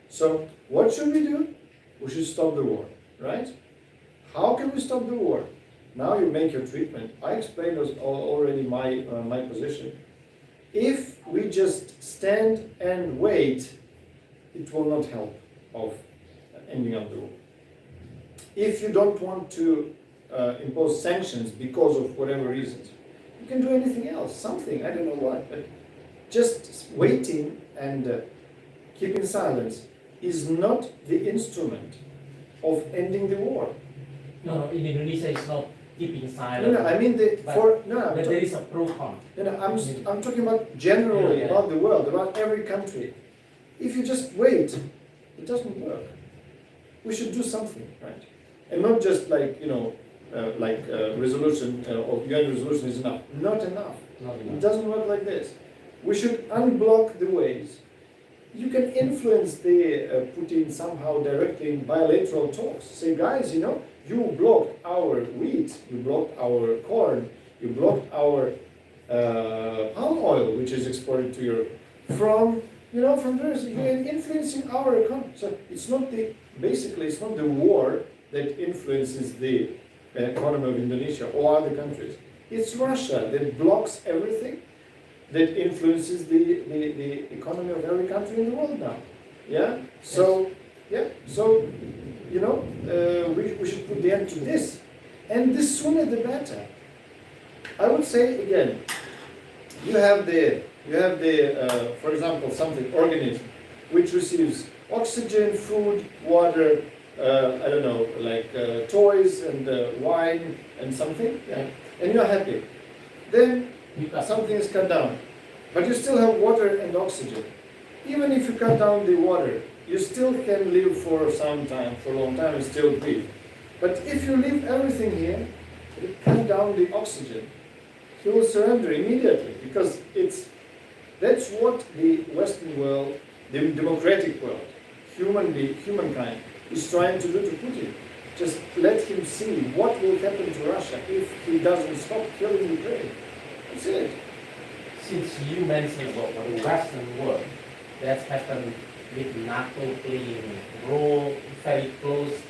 So what should we do? We should stop the war, right? How can we stop the war? Now you make your treatment. I explained already my position. If we just stand and wait, it will not help of ending up the war. If you don't want to impose sanctions because of whatever reasons, you can do anything else, something, I don't know what, but just waiting and keeping silence is not the instrument of ending the war. No, in Indonesia it's not keeping silent. No, I mean but there is a pro-con. I'm talking about generally Yeah. about the world, about every country. If you just wait, it doesn't work. We should do something, right? And not just resolution or UN resolution is enough. Not enough. It doesn't work like this. We should unblock the ways. You can influence the Putin somehow directly in bilateral talks. Say, guys, you blocked our wheat, you blocked our corn, you blocked our palm oil, which is exported to Europe, from there. You're influencing our economy. So it's not the war that influences the economy of Indonesia or other countries. It's Russia that blocks everything, that influences the economy of every country in the world now. Yeah? So, we should put the end to this. And the sooner the better. I would say again, you have the for example, something, organism, which receives oxygen, food, water, toys and wine and something, yeah? And you're happy. Then something is cut down, but you still have water and oxygen. Even if you cut down the water, you still can live for some time, for a long time, and still breathe. But if you leave everything here, you cut down the oxygen, you will surrender immediately, because that's what the Western world, the democratic world, humankind is trying to do to Putin. Just let him see what will happen to Russia if he doesn't stop killing Ukraine. That's it. Since you mentioned about the Western world, that's happened with NATO playing role very close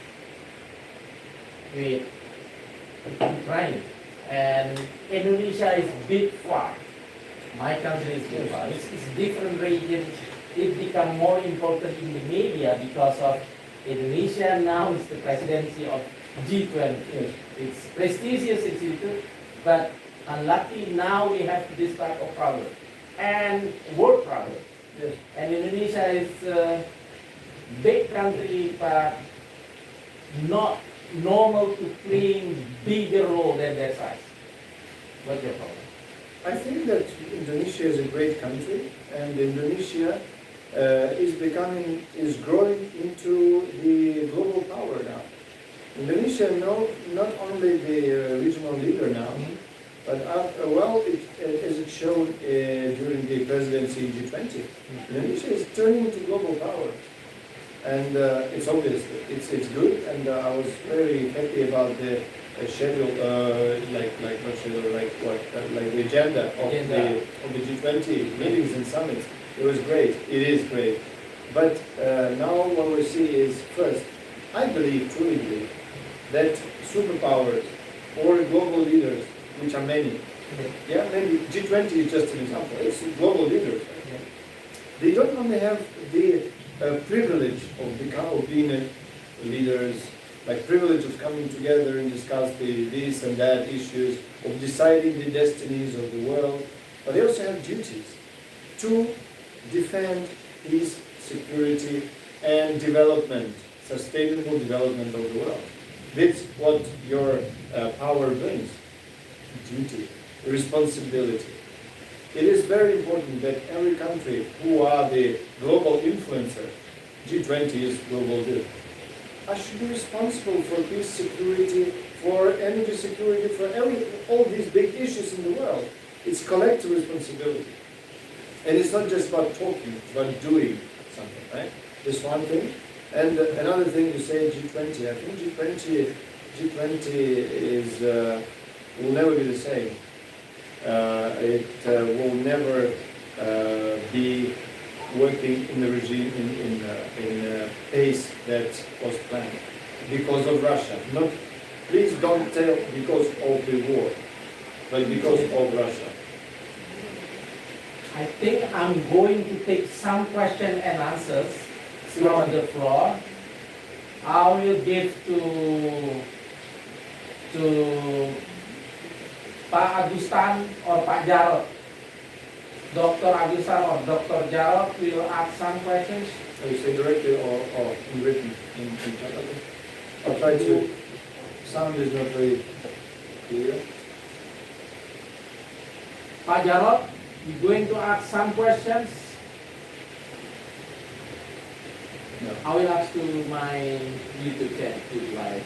with Ukraine. And Indonesia is big far. My country is big far. It's different regions. It become more important in the media because of Indonesia now is the presidency of G20. Yes. It's prestigious, it's good, but unlucky now we have this type of problem. And world problem. Yes. And Indonesia is a big country, but not normal to playing bigger role than their size. What's your problem? I think that Indonesia is a great country, and Indonesia is growing into the global power now. Indonesia not only the regional leader now, but as it showed during the presidency in G20, Indonesia is turning into global power, and it's obvious it's good. And I was very happy about the schedule, the agenda of the G20 meetings and summits. It was great. It is great. But now what we see is, first, I believe, truly believe, that superpowers or global leaders, which are many, yeah, maybe G20 is just an example, it's global leaders. They don't only have the privilege of being leaders, like privilege of coming together and discuss this and that issues, of deciding the destinies of the world, but they also have duties to defend peace, security, and development, sustainable development of the world. That's what your power brings, duty, responsibility. It is very important that every country who are the global influencer, G20 is global good, should be responsible for peace, security, for energy security, for all these big issues in the world. It's collective responsibility. And it's not just about talking, it's about doing something, right? This one thing. And another thing you say, G20, I think G20 is, will never be the same. It will never be working in the regime in a pace that was planned because of Russia. Please don't tell because of the war, but because of Russia. I think I'm going to take some question and answers from the floor. I will give to Pak Agustan or Pak Jarod. Dr. Agustan or Dr. Jarod will ask some questions. So you say directly or in written in chat? I'll try to. Sound is not very clear. Pak Jarod, you're going to ask some questions. No. I will ask to my YouTube chat to live.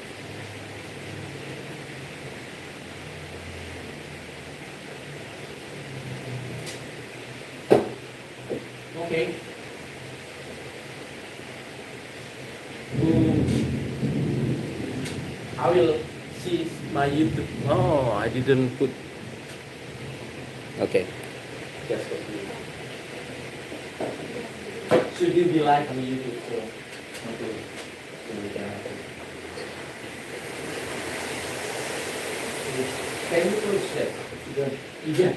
Okay. I will see my YouTube. Oh, I didn't put. Okay. Just for you. Should you be live on YouTube? So, okay. So we can have it. Can you please share? Ijan.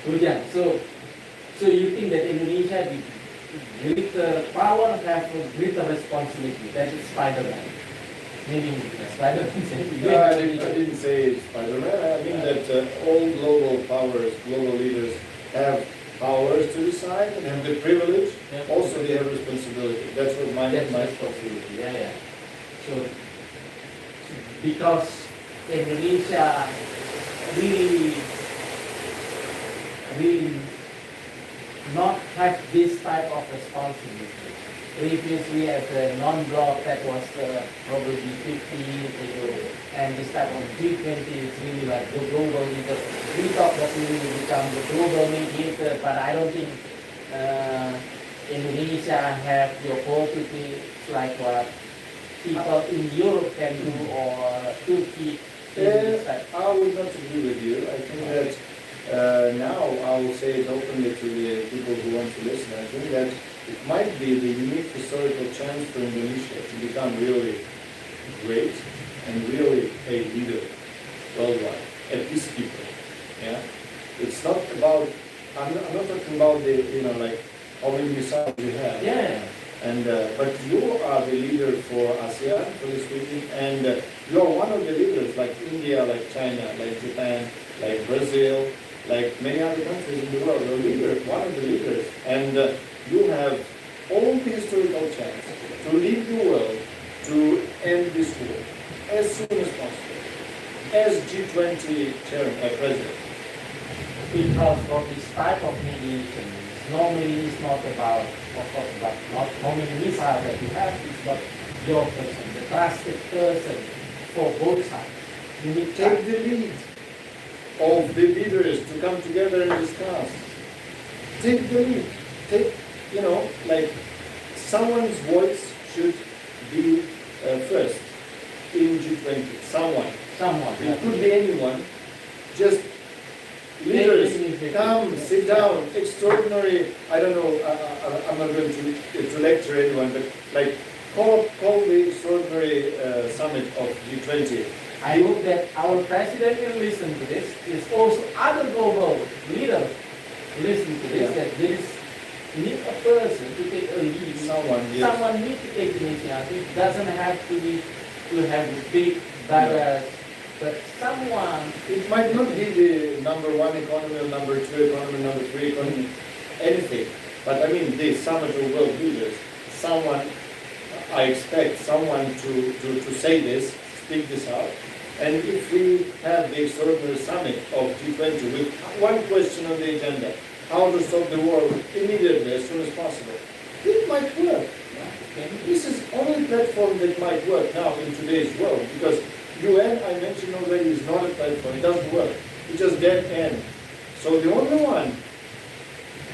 Hujan. So you think that Indonesia with greater power have a greater responsibility? That is Spider-Man. Meaning Spider-Man. I didn't say Spider-Man. I mean that all global powers, global leaders have powers to decide and have the privilege. Yeah. Also, they have responsibility. That's what my responsibility. Yeah. So because Indonesia really not have this type of responsibility. Previously, as a non-bloc, that was probably 50 years ago, and this type of G20 is really like the global leader. We thought that we will become the global mediator, but I don't think Indonesia have the opportunity like what people in Europe can do or Turkey. I would not agree with you. I think that now I will say it openly to the people who want to listen. I think that it might be the unique historical chance for Indonesia to become really great and really a leader worldwide, a peacekeeper. Yeah, it's not about. I'm not talking about the like how many missiles we have. Yeah. And but you are the leader for ASEAN, for this region, and you are one of the leaders, like India, like China, like Japan, like Brazil, like many other countries in the world. You're a leader, one of the leaders, and you have all the historical chance to lead the world to end this war as soon as possible, as G20 president. Because for this type of mediation, normally it's not about, of course, but not how many missiles that you have, it's about your person, the trusted person for both sides. You need Take the lead of the leaders to come together and discuss. Take the lead. Take, like someone's voice should be first in G20. Someone. Someone. It could be anyone. Just leaders. Come, sit down. Extraordinary. I don't know. I'm not going to lecture anyone, but like call the extraordinary summit of G20. I hope that our president will listen to this. Is also other global leaders listen to this. Yeah. That there is need a person to take a lead. Someone, yes. Someone needs to take the initiative. It doesn't have to be to have big barriers, but someone. It might not be the number one economy or number two economy, number three economy, anything. But I mean, the summit of world leaders. Someone, I expect someone to say this, speak this out. And if we have the extraordinary summit of G20 with one question on the agenda, how to stop the war immediately, as soon as possible, it might work. This is only platform that might work now in today's world, because UN, I mentioned already, is not a platform. It doesn't work. It's just dead end. So the only one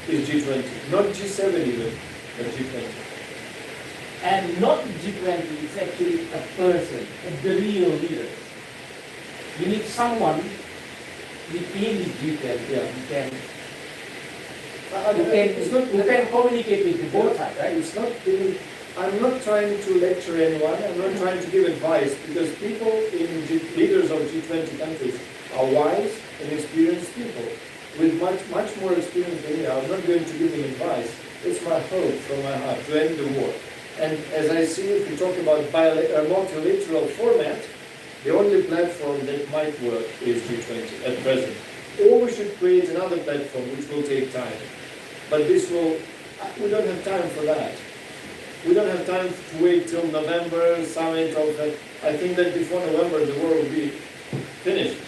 is G20, not G7 even, but G20. And not G20, it's actually a person, the real leader. You need someone within the G20 who can communicate with the both sides, right? It's not. I'm not trying to lecture anyone. I'm not trying to give advice, because people leaders of G20 countries are wise and experienced people with much more experience than me. I'm not going to give them advice. It's my hope from my heart to end the war. And as I see, if we talk about multilateral format, the only platform that might work is G20 at present. Or we should create another platform, which will take time. But this will, we don't have time for that. We don't have time to wait till November, summit of, I think that before November the war will be finished.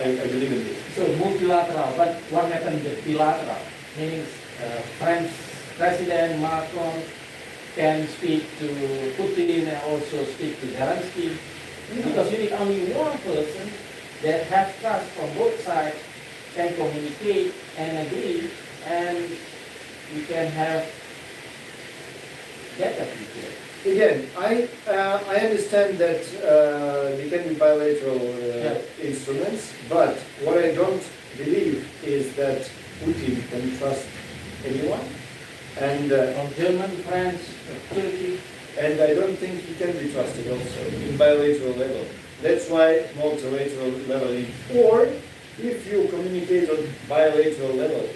I believe in this. So multilateral, but what happened with bilateral? Meaning French President Macron can speak to Putin and also speak to Zelensky. Because you need only one person that has trust from both sides, can communicate and agree, and you can have better future. Again, I understand that there can be bilateral instruments, but what I don't believe is that Putin can trust anyone, and From Germany, France, Turkey. and I don't think he can be trusted also in bilateral level. That's why multilateral level. Or if you communicate on bilateral level,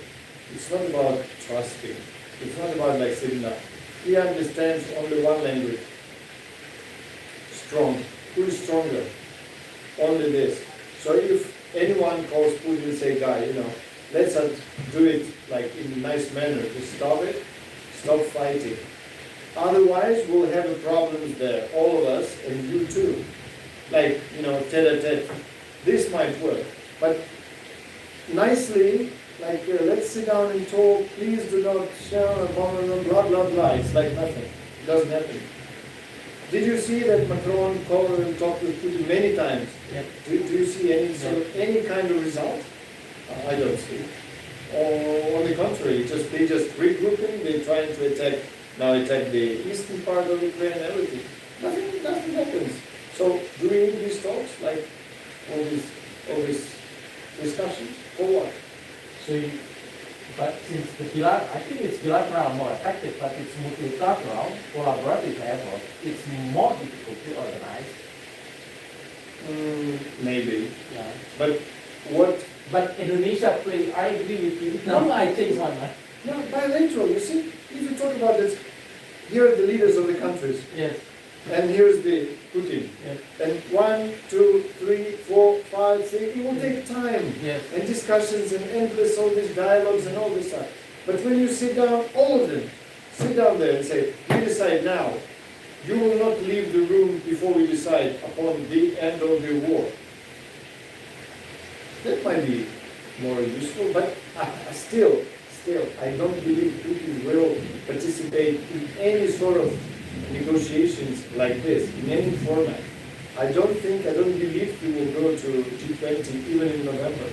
it's not about trusting. It's not about like sitting down. He understands only one language. Strong. Who is stronger? Only this. So if anyone calls Putin and say, guy, let's do it like in a nice manner to stop it, stop fighting. Otherwise, we'll have problems there, all of us, and you too. Like, tete-a-tete. This might work, but nicely, like, let's sit down and talk, please do not share upon blah, blah, blah. It's like nothing. It doesn't happen. Did you see that Macron called and talked with Putin many times? Yeah. Do you see any kind of result? I don't see. Or on the contrary, they just regrouping, they're trying to attack the eastern part of Ukraine and everything. Nothing happens. So do we need these talks, like all these discussions? For what? So, but since I think it's bilateral more effective, but it's multilateral, collaborative effort, it's more difficult to organize. Maybe. Yeah. But what? But Indonesia play, I agree with you. No, I change my mind. No, bilateral. You see, if you talk about this, here are the leaders of the countries, Yes. and here's the Putin. Yes. And 1, 2, 3, 4, 5, 6, it will take time. Yes. And discussions and endless all these dialogues and all this stuff. But when you sit down, all of them, sit down there and say, we decide now. You will not leave the room before we decide upon the end of the war. That might be more useful, but still, I don't believe Putin will participate in any sort of negotiations like this, in any format. I don't believe he will go to G20 even in November,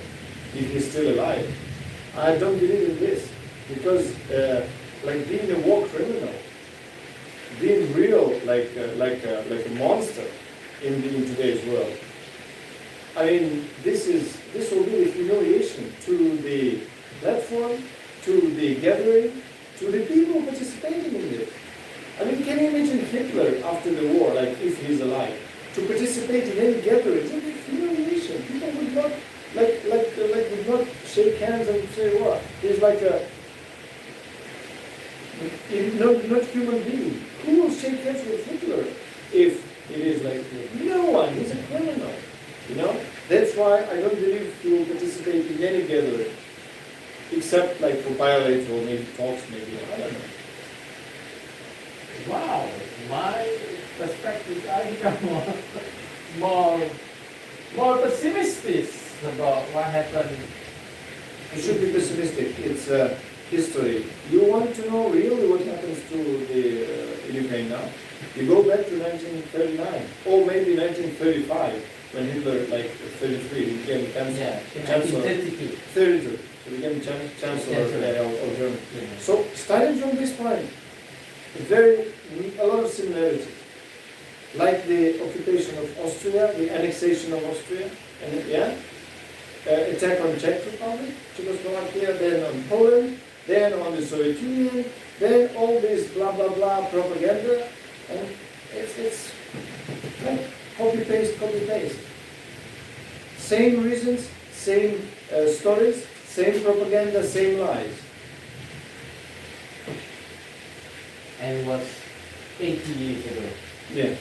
if he's still alive. I don't believe in this, because like being a war criminal, being real like a monster in today's world, I mean, this will be a humiliation to the platform, to the gathering, to the people participating in this. I mean, can you imagine Hitler after the war, like if he's alive, to participate in any gathering? It would be humiliation. People would not would not shake hands and say, "What?" He's like a not human being. Who will shake hands with Hitler if it is like no one? He's a criminal. You know. That's why I don't believe he will participate in any gathering, except like for bilateral maybe talks, maybe I don't know. Wow, my perspective, I become more pessimistic about what happened. You should be pessimistic. It's history. You want to know really what happens to the Ukraine now? You go back to 1939 or maybe 1935 when Hitler, like 33, he became chancellor. 1932. 32. He became chancellor of Germany. Yeah. So starting from this point, a lot of similarities. Like the occupation of Austria, the annexation of Austria, and attack on Czech Republic, Czechoslovakia, then on Poland, then on the Soviet Union, then all this blah blah blah propaganda, and it's like copy paste. Same reasons, same stories, same propaganda, same lies. And it was 80 years ago. Yeah.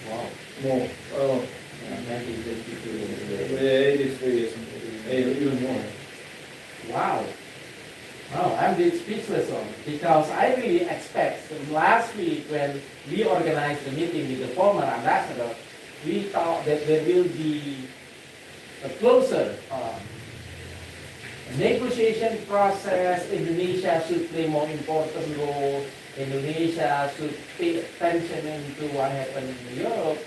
Wow. More. Oh, 1952. 83 or something. Even more. Wow. Wow, I'm a bit speechless on it because I really expect last week when we organized the meeting with the former ambassador, we thought that there will be a closer negotiation process. Indonesia should play more important role. Indonesia should pay attention into what happened in Europe,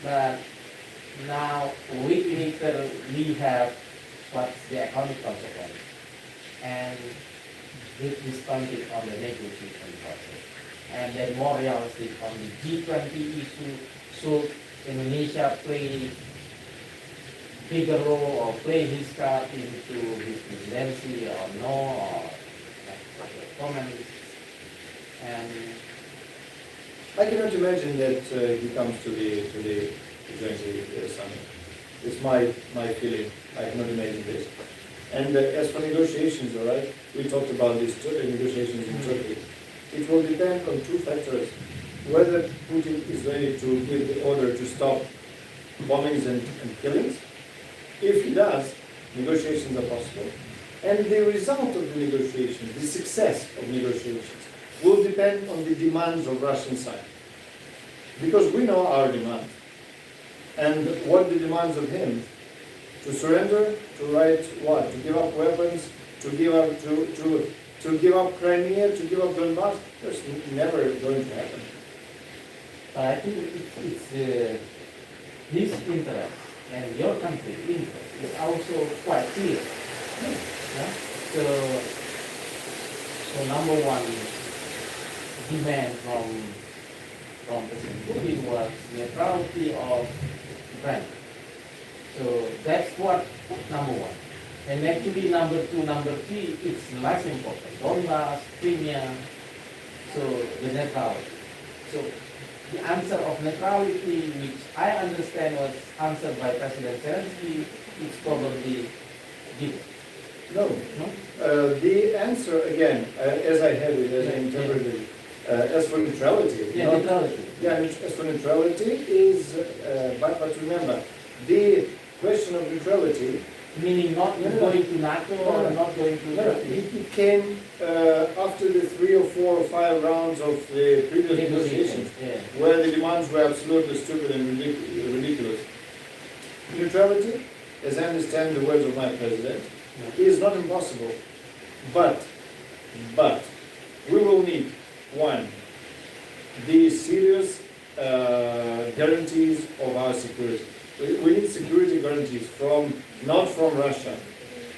but now a week later we have what's the economic consequence, and this discounted on the negotiation process, and then more realistic on the G20 issue. Should Indonesia play bigger role or play his card into his presidency or no, or comments? And I cannot imagine that he comes to the G20 summit. It's my feeling. I cannot imagine this. And as for negotiations, all right, we talked about these negotiations in Turkey. It will depend on two factors: whether Putin is ready to give the order to stop bombings and killings. If he does, negotiations are possible. And the result of the negotiations, the success of negotiations, will depend on the demands of Russian side. Because we know our demands. And what the demands of him, to surrender, to write what? To give up weapons, to give up to give up Crimea, to give up Donbass, that's never going to happen. I think it's his interest and your country's interest is also quite clear. Yeah? So number one demand from President Putin was neutrality of Ukraine. So that's what number one. And actually number two, number three, it's less important. Donbass, Crimea, so the neutrality. So the answer of neutrality, which I understand was answered by President Zelensky, is probably given. No. The answer, again, as I have it, as I interpreted it, as for neutrality. Yeah, neutrality. Yeah, as for neutrality is, but remember, the question of neutrality, meaning not going to NATO or not going to Turkey. It came after the 3 or 4 or 5 rounds of the previous negotiations, where the demands were absolutely stupid and ridiculous. Neutrality, as I understand the words of my president, is not impossible, but we will need, one, the serious guarantees of our security. We need security guarantees not from Russia,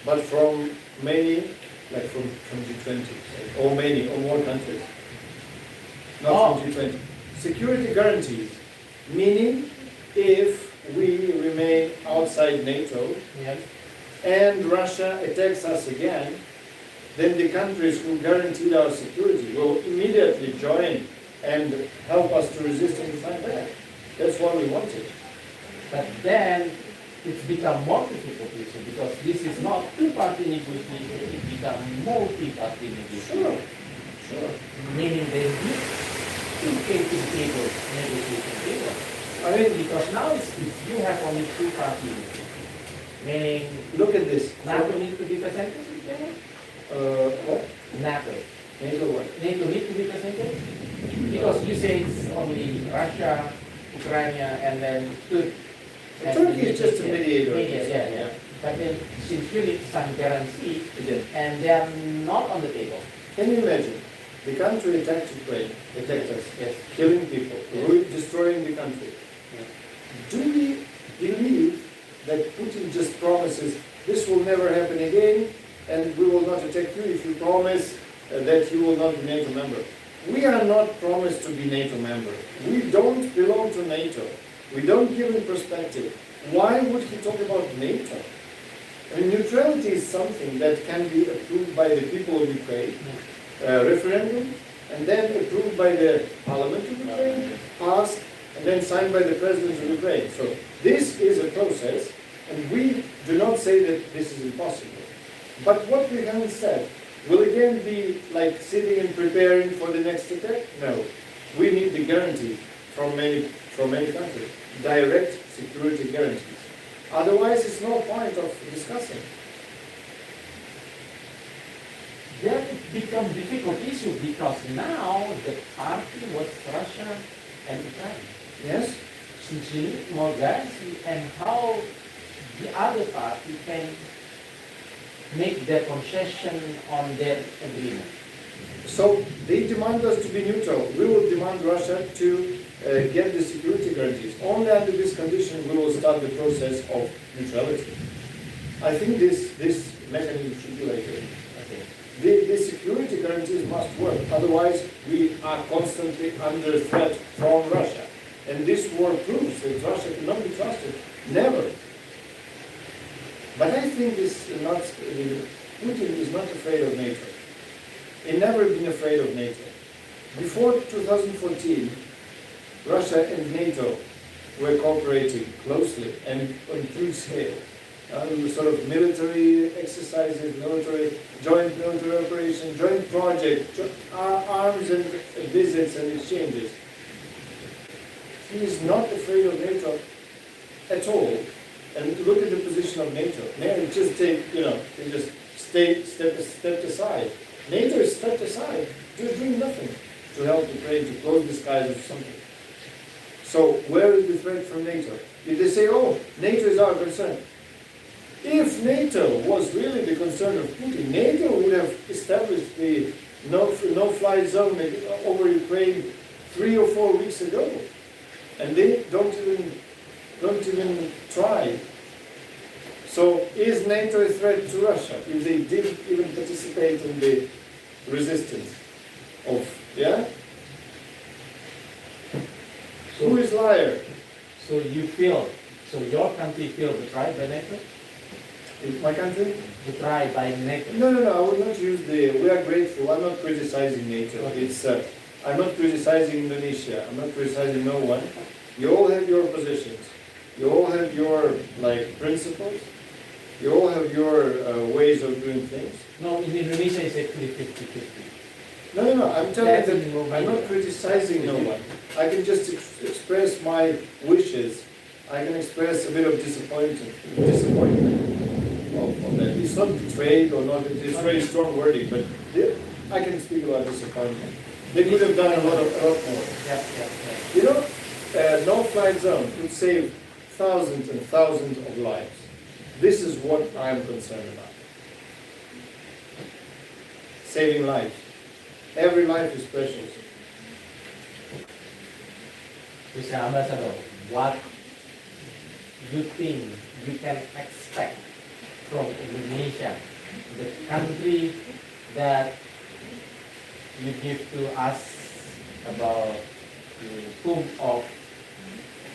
but from many, like from G20, or more countries. Not from G20. Security guarantees, meaning if we remain outside NATO Yes. and Russia attacks us again, then the countries who guaranteed our security will immediately join and help us to resist and fight back. That's what we wanted. But then it's become more difficult issue because this is not two-party negotiation, it become multi-party negotiation. Sure. Meaning they need two facing tables, negotiation table. I mean, Because now it's, if you have only two parties, meaning look at this. NATO needs to be presented in the table? What? NATO. NATO what? NATO needs to be presented? Because you say it's only Russia, Ukraine, and then Turkey. Turkey is just a mediator. Yeah. But then since you need some guarantee, Again, and they are not on the table. can you imagine? The country attacked Ukraine, attacked us, Yes. killing people, destroying the country. Yes. Do we believe that Putin just promises this will never happen again and we will not attack you if you promise that you will not be NATO member? We are not promised to be NATO member. We don't belong to NATO. We don't give him perspective. Why would he talk about NATO? I mean, neutrality is something that can be approved by the people of Ukraine, referendum, and then approved by the parliament of Ukraine, passed, and then signed by the president of Ukraine. So this is a process, and we do not say that this is impossible. But what we haven't said will again be like sitting and preparing for the next attack? No. We need the guarantee from many countries, direct security guarantees. Otherwise, it's no point of discussing. Then it becomes difficult issue because now the party was Russia and Ukraine. Yes? Since you need more guarantee and how the other party can make their concession on their agreement. So they demand us to be neutral. We will demand Russia to get the security guarantees. Only under this condition we will start the process of neutrality. I think this mechanism should be like this. Okay. The security guarantees must work. Otherwise, we are constantly under threat from Russia. And this war proves that Russia cannot be trusted. Never. But I think Putin is not afraid of NATO. He never been afraid of NATO. Before 2014, Russia and NATO were cooperating closely and on huge scale. Sort of military exercises, joint military operations, joint projects, arms and visits and exchanges. He is not afraid of NATO at all. And look at the position of NATO. NATO just they just step aside. NATO is stepped aside, just doing nothing to help Ukraine to close the skies or something. So where is the threat from NATO? If they say, oh, NATO is our concern. If NATO was really the concern of Putin, NATO would have established the no-fly zone over Ukraine 3 or 4 weeks ago. And they don't even try. So is NATO a threat to Russia if they didn't even participate in the resistance of, yeah? So, who is liar? So your country feel betrayed by NATO? In my country? Betrayed by NATO? No, I would not use we are grateful. I'm not criticizing NATO. Okay. I'm not criticizing Indonesia. I'm not criticizing no one. You all have your positions. You all have your, principles. You all have your ways of doing things. No, in Indonesia it's actually 50-50. No, I'm telling That's you that I'm not criticizing no one. I can just express my wishes. I can express a bit of disappointment of that. It's not betrayed or not, it's very strong wording, but I can speak about disappointment. They could have done a lot more. Yeah. You know, no-fly zone could save thousands and thousands of lives. This is what I am concerned about. Saving lives. Every life is precious. Mr. Ambassador, what you think we can expect from Indonesia, the country that you give to us about the tomb of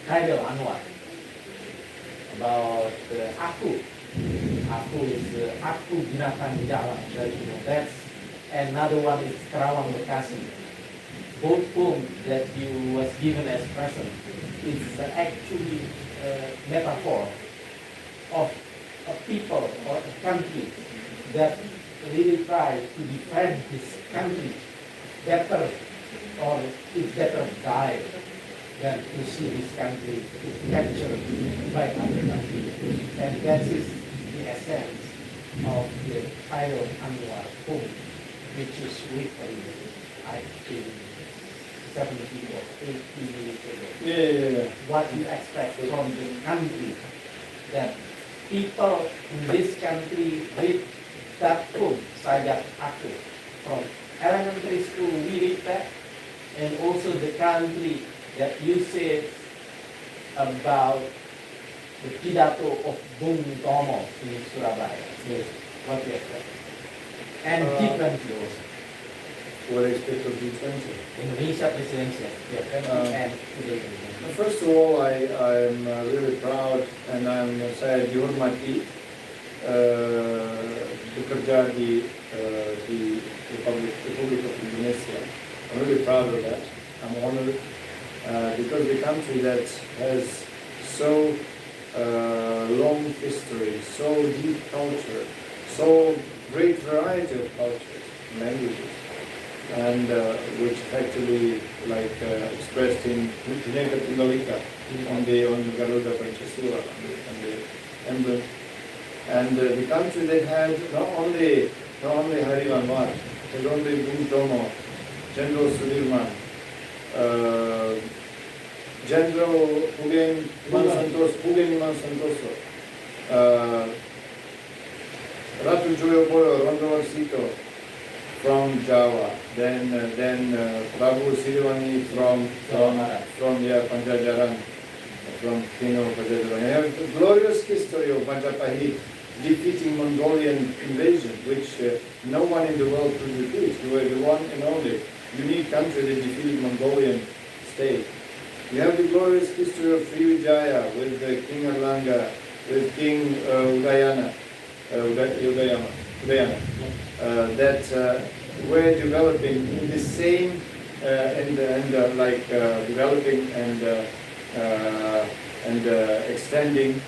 Khairil Anwar? about aku. Aku is aku binatang jalan. That's another one is Kerawang Bekasi. Both poems that you was given as present is actually a metaphor of a people or a country that really try to defend his country better, or is better die than to see his country captured by other countries. And that is the essence of the title Anwar poem, which is written, I think, 70 or 80 years ago. Yeah. What you expect from the country, that people in this country read that poem, Sajak Aku, from elementary school we read that, and also the country that you said about the pidato of Bung Tomo in Surabaya. Yes, what you expect. And different also. What I expect of G20? Indonesia presidential, and today. First of all, I'm really proud and saya dihormati bekerja di Republic of Indonesia. I'm really proud of that. I'm honored because the country that has so long history, so deep culture, so great variety of cultures, languages, and which effectively expressed in Bhinneka Tunggal Ika on the Garuda Pancasila, on the emblem, and the country that had not only Hari Anwar, but only Bung Tomo, General Sudirman, General Pugeng Iman Santoso, Ratu Joyoboyo Rondowarsito from Java, then Prabu Siliwangi from Panjajaran, from King of Panjajaran. I have a glorious history of Majapahit defeating Mongolian invasion, which no one in the world could repeat. We were the one and only unique country that defeated Mongolian state. We have the glorious history of Sriwijaya with King Erlangga, with King Udayana, that were developing in the same developing and expanding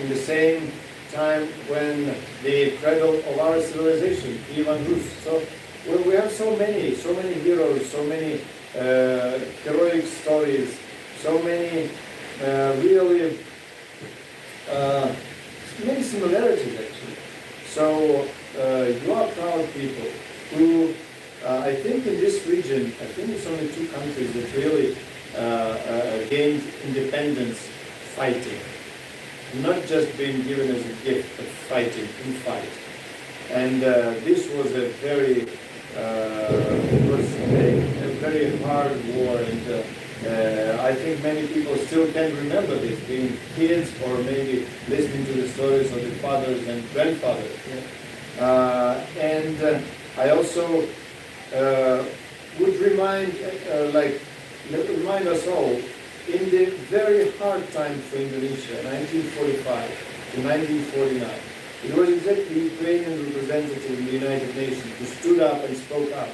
in the same time when the cradle of our civilization, Ivan Rus. So we have so many heroes, so many heroic stories, so many really many similarities actually. So you are proud people who, I think in this region, I think it's only two countries that really gained independence fighting. Not just being given as a gift, but fighting in fight. And this was a very hard war, and I think many people still can remember this, being kids or maybe listening to the stories of the fathers and grandfathers. And I also would remind us all, in the very hard time for Indonesia, 1945 to 1949, it was exactly the Ukrainian representative in the United Nations who stood up and spoke up,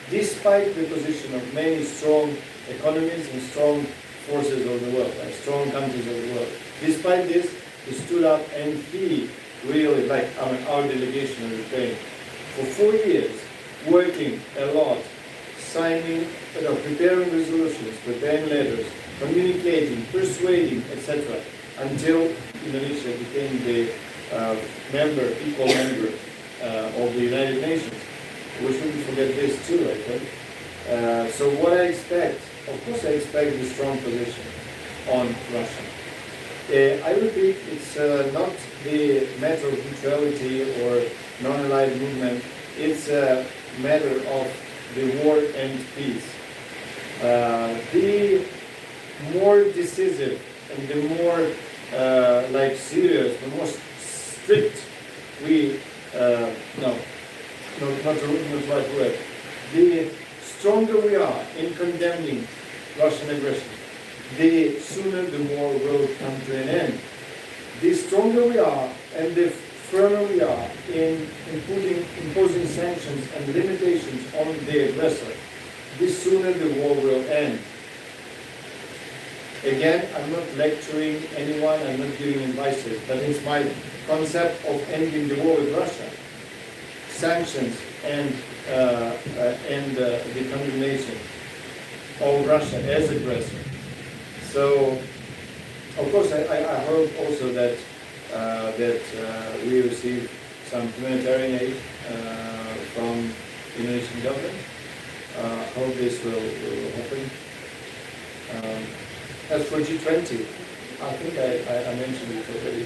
despite the position of many strong economies and strong forces of the world, and strong countries of the world. Despite this, he stood up and he really, our delegation in Ukraine, for 4 years, working a lot, signing, preparing resolutions, preparing letters, communicating, persuading, etc., until Indonesia became the equal member of the United Nations. We shouldn't forget this too, I think. So what I expect, of course I expect a strong position on Russia. I repeat, it's not the matter of neutrality or non-aligned movement, it's a matter of the war and peace. The more decisive and the more serious, the more strict we, not the right word, the stronger we are in condemning Russian aggression, the sooner the war will come to an end. the stronger we are and the firmer we are in imposing sanctions and limitations on the aggressor, the sooner the war will end. Again, I'm not lecturing anyone, I'm not giving advices, but it's my concept of ending the war with Russia. Sanctions and the condemnation of Russia as aggressor. So, of course, I hope also that we receive some humanitarian aid from the Indonesian government. Hope this will happen. As for G20, I think I mentioned it already.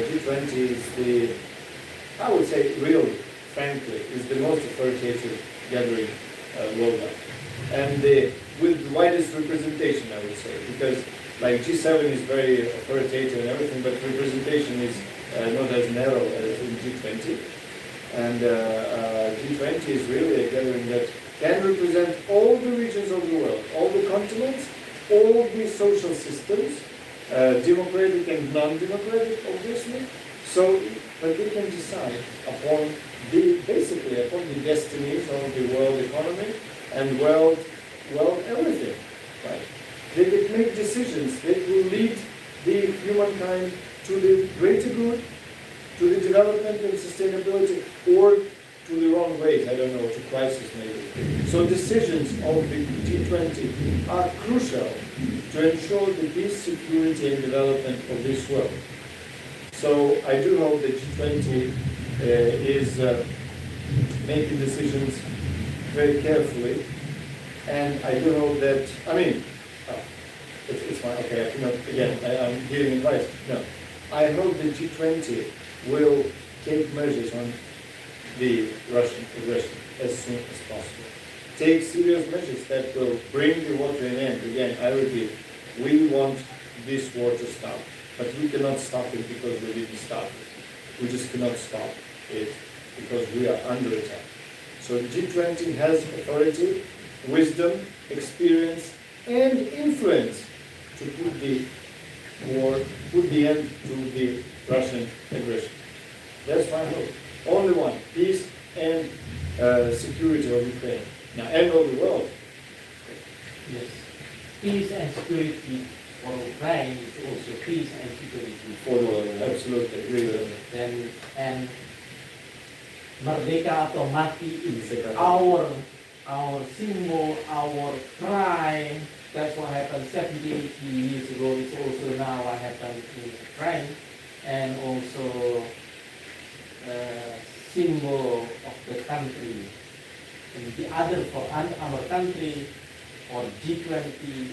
G20 is the, I would say, really, frankly, is the most authoritative gathering worldwide, and with the widest representation, I would say, because like G7 is very authoritative and everything, but representation is not as narrow as in G20, and G20 is really a gathering that can represent all the regions of the world, all the continents, all the social systems, democratic and non-democratic, obviously. So, but they can decide upon basically upon the destinies of the world economy and world everything, right? They can make decisions that will lead the humankind to the greater good, to the development and sustainability, or to the wrong ways, I don't know, to crisis maybe. So decisions of the G20 are crucial to ensure the peace, security and development of this world. So I do hope that G20 is making decisions very carefully, and I do hope that, I mean, it's fine, okay, I cannot, again, I'm giving advice. No, I hope the G20 will take measures on the Russian aggression as soon as possible. Take serious measures that will bring the war to an end. Again, I repeat, we want this war to stop, but we cannot stop it because we didn't stop it. We just cannot stop it because we are under attack. So G20 has authority, wisdom, experience, and influence to put the war, put the end to the Russian aggression. That's my hope. Only one, peace and security of Ukraine. Now, and of the world. Yes. Peace and security for Ukraine is also peace and security For the world, absolutely, agree with that. and Merdeka atau Mati is our symbol, our pride. That's what happened 70, 80 years ago. It's also now what happened in Ukraine, and also symbol of the country. And the other for our country, or G20,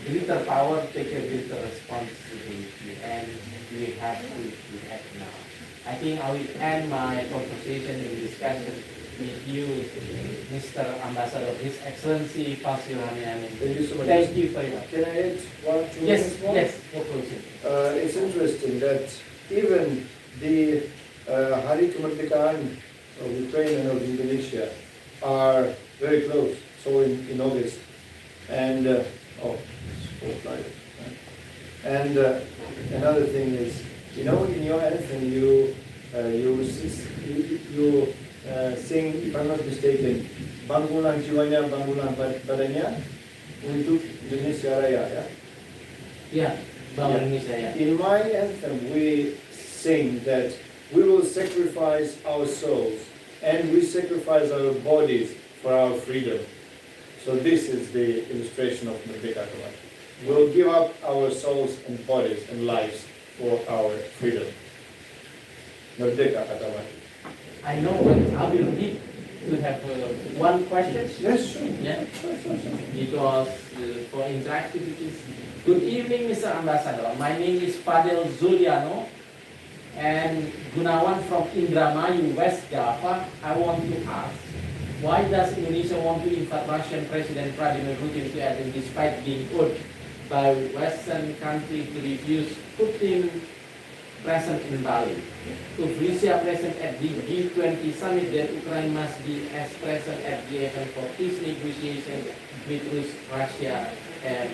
greater power, take a greater responsibility, and we have to act now. I think I will end my conversation and discussion with you, Mr. Ambassador, His Excellency Vasyl Hamianin. Thank you so much. Thank you very much. Can I add 1-2 Yes, minutes more? yes, for closing. It's interesting that even the Hari Kemerdekaan of Ukraine and of Indonesia are very close, so in August. And, and another thing is, you know, in your anthem you sing, if I'm not mistaken, bangunlah jiwanya, bangunlah badannya untuk Indonesia Raya, ya? Yeah, Bangun Indonesia, yeah. In my anthem, we sing that we will sacrifice our souls and we sacrifice our bodies for our freedom. So this is the illustration of Merdeka Kembali. We'll give up our souls and bodies and lives for our freedom. Merdeka Kembali. I know, but I will need to have one question. Yes, sure. Yeah, because for interactivities. Good evening, Mr. Ambassador. My name is Fadel Zuliano and Gunawan from Indramayu, West Java. I want to ask, why does Indonesia want to invite Russian President Vladimir Putin to attend despite being urged by Western countries to refuse Putin present in Bali? If Russia present at the G20 summit, then Ukraine must be as present at the event for peace negotiations with Russia and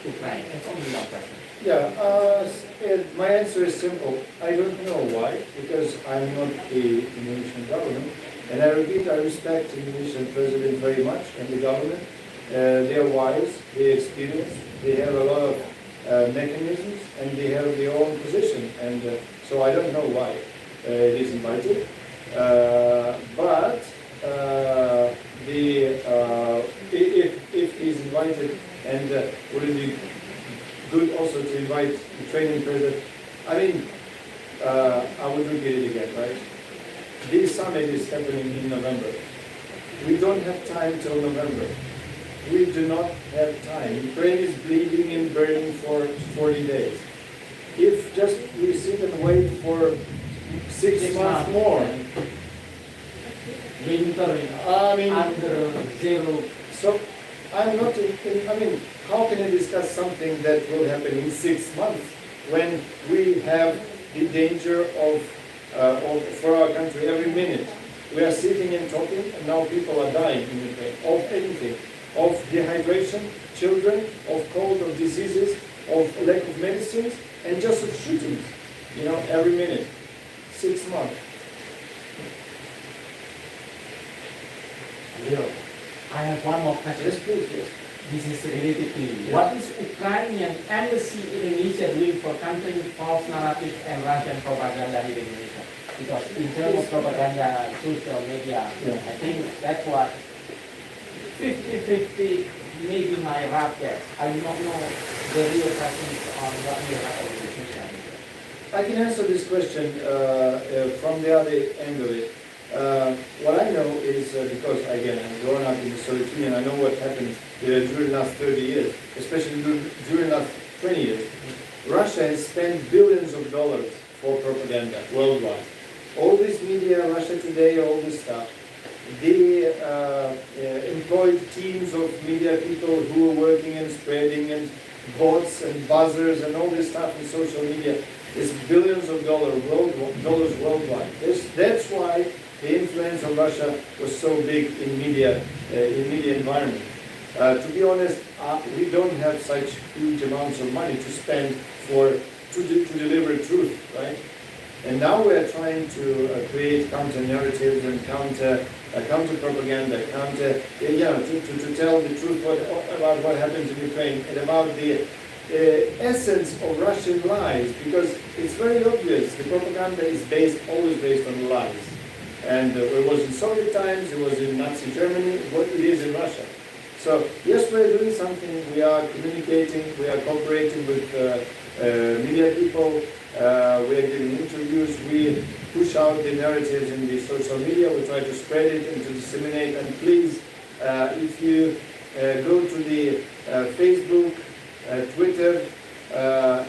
Ukraine. It's only one question. Yeah, my answer is simple. I don't know why, because I'm not the Indonesian government. And I repeat, I respect the Indonesian president very much and the government. They are wise, they experienced, they have a lot of mechanisms, and they have their own position. And so I don't know why it is invited. But if he's invited, and would it be good also to invite the training president? I mean, I would repeat it again, right? This summit is happening in November. We don't have time till November. We do not have time. Ukraine is bleeding and burning for 40 days. If just we sit and wait for 6 months more, Winter I mean, under zero. so I'm not, I mean, how can I discuss something that will happen in 6 months when we have the danger of for our country every minute? We are sitting and talking, and now people are dying in Ukraine of anything, of dehydration, children, of cold, of diseases, of lack of medicines, and just of shootings, every minute. 6 months. Leo, I have one more question. Yes, please, yes. This is related to you. Yeah. What is Ukrainian embassy Indonesia doing for countering false narrative and Russian propaganda in Indonesia? Because in terms of propaganda, social media, Yeah. I think that's what 50-50 maybe my rough guess. I do not know the real presence on what you have on the social media. I can answer this question from the other end of it. What I know is, because again, I'm grown up in the Soviet Union, I know what happened during the last 30 years, especially during the last 20 years. Russia has spent billions of dollars for propaganda worldwide. All this media, Russia Today, all this stuff, they employed teams of media people who were working and spreading and bots and buzzers and all this stuff in social media. It's billions of dollars worldwide. That's why the influence of Russia was so big in media environment. To be honest, we don't have such huge amounts of money to spend to deliver truth, right? And now we are trying to create counter narratives and counter propaganda, to tell the truth about what happens in Ukraine and about the essence of Russian lies, because it's very obvious the propaganda is always based on lies. And it was in Soviet times, it was in Nazi Germany, what it is in Russia. So yes, we're doing something, we are communicating, we are cooperating with media people, we are giving interviews, we push out the narratives in the social media, we try to spread it and to disseminate. And please, if you go to the Facebook, Twitter,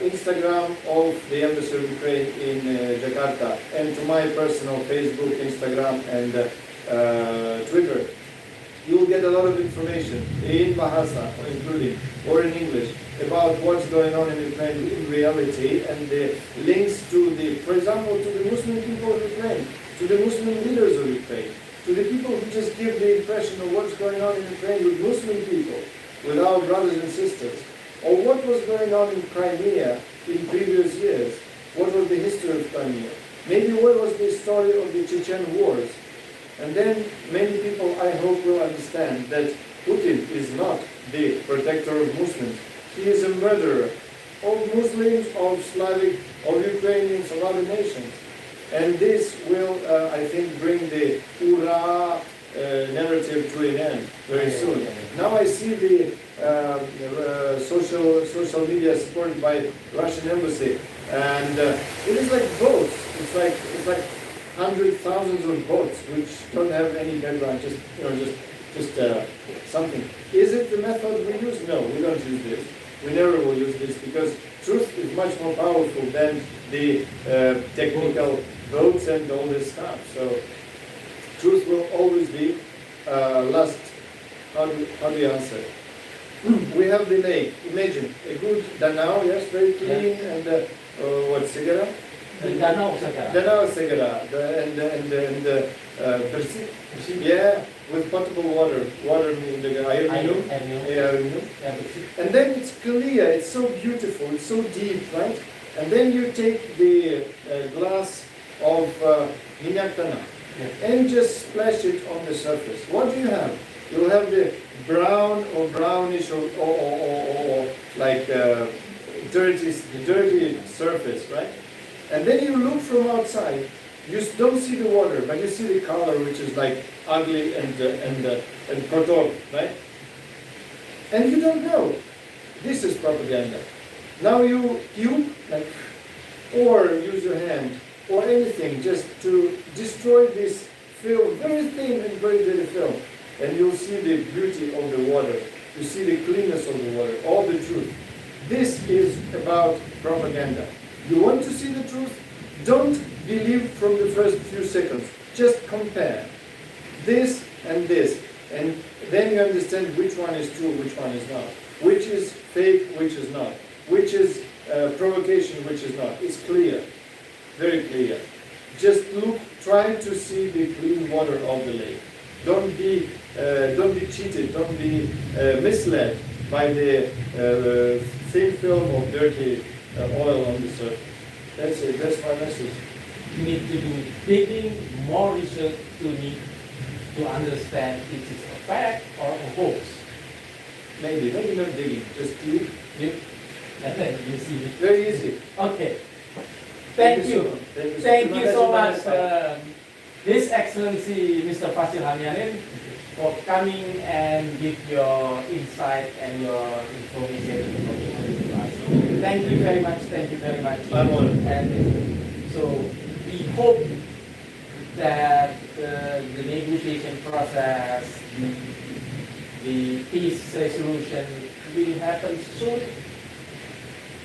Instagram of the Embassy of Ukraine in Jakarta, and to my personal Facebook, Instagram, and Twitter, you will get a lot of information in Bahasa, including, or in English, about what's going on in Ukraine in reality, and the links to for example, to the Muslim people of Ukraine, to the Muslim leaders of Ukraine, to the people who just give the impression of what's going on in Ukraine with Muslim people, with our brothers and sisters. Or what was going on in Crimea in previous years? What was the history of Crimea? Maybe what was the story of the Chechen wars? And then many people, I hope, will understand that Putin is not the protector of Muslims. He is a murderer of Muslims, of Slavic, of Ukrainians, of other nations. And this will, I think, bring the Ura narrative to an end very soon. Now I see the social media supported by Russian embassy, and it is like boats. It's like hundreds, thousands of boats which don't have any background, just something. Is it the method we use? No, we don't use this. We never will use this, because truth is much more powerful than the technical votes and all this stuff. So truth will always be last. How do you answer? We have the lake. Imagine a good Danau, yes, very clean, and Segera? Danau Segera. Danau Segera, and yeah, with potable water in the air minum. And then it's clear, it's so beautiful, it's so deep, right? And then you take the glass of minyak tanah and just splash it on the surface. What do you have? You'll have the brown or brownish or like dirty surface, right? And then you look from outside. You don't see the water, but you see the color, which is like ugly and kotor, right? And you don't know. This is propaganda. Now you like, or use your hand or anything just to destroy this film, very thin and very dirty film, and you'll see the beauty of the water. You see the cleanness of the water, all the truth. This is about propaganda. You want to see the truth? Don't believe from the first few seconds. Just compare this, and then you understand which one is true, which one is not. Which is fake, which is not. Which is provocation, which is not. It's clear, very clear. Just look, try to see the clean water of the lake. Don't be cheated. Don't be misled by the thin film of dirty oil on the surface. That's it. That's my message. You need to do digging, more research to understand it is a fact or a hoax. Maybe not digging. Just click, And then you see it. very easy. Okay. Thank you. Thank you so much, His Excellency Mr. Vasyl Hamianin, for coming and give your insight and your information to us. Thank you very much. Thank you very much. I'm honored. And so we hope that the negotiation process, the peace resolution will happen soon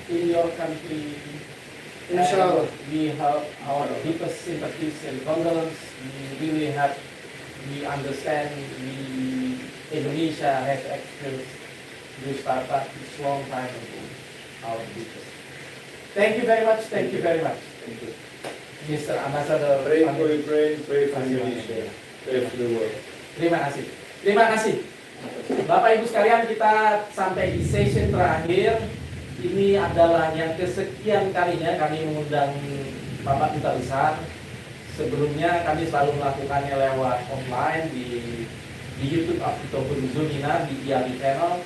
in your country. Inshallah. We have our deepest sympathies and condolence. We understand Indonesia has experienced this startup this long time ago. Our deepest. Thank you very much. Thank you very much. Thank you. Mr. Ambassador. Pray for Ukraine, pray for Indonesia, pray for the world. Terima kasih. Terima kasih. Bapak Ibu sekalian, kita sampai di session terakhir. Ini adalah yang kesekian kalinya kami mengundang Bapak Duta Besar. Sebelumnya kami selalu melakukannya lewat offline di YouTube ataupun Zoom di IABIE channel.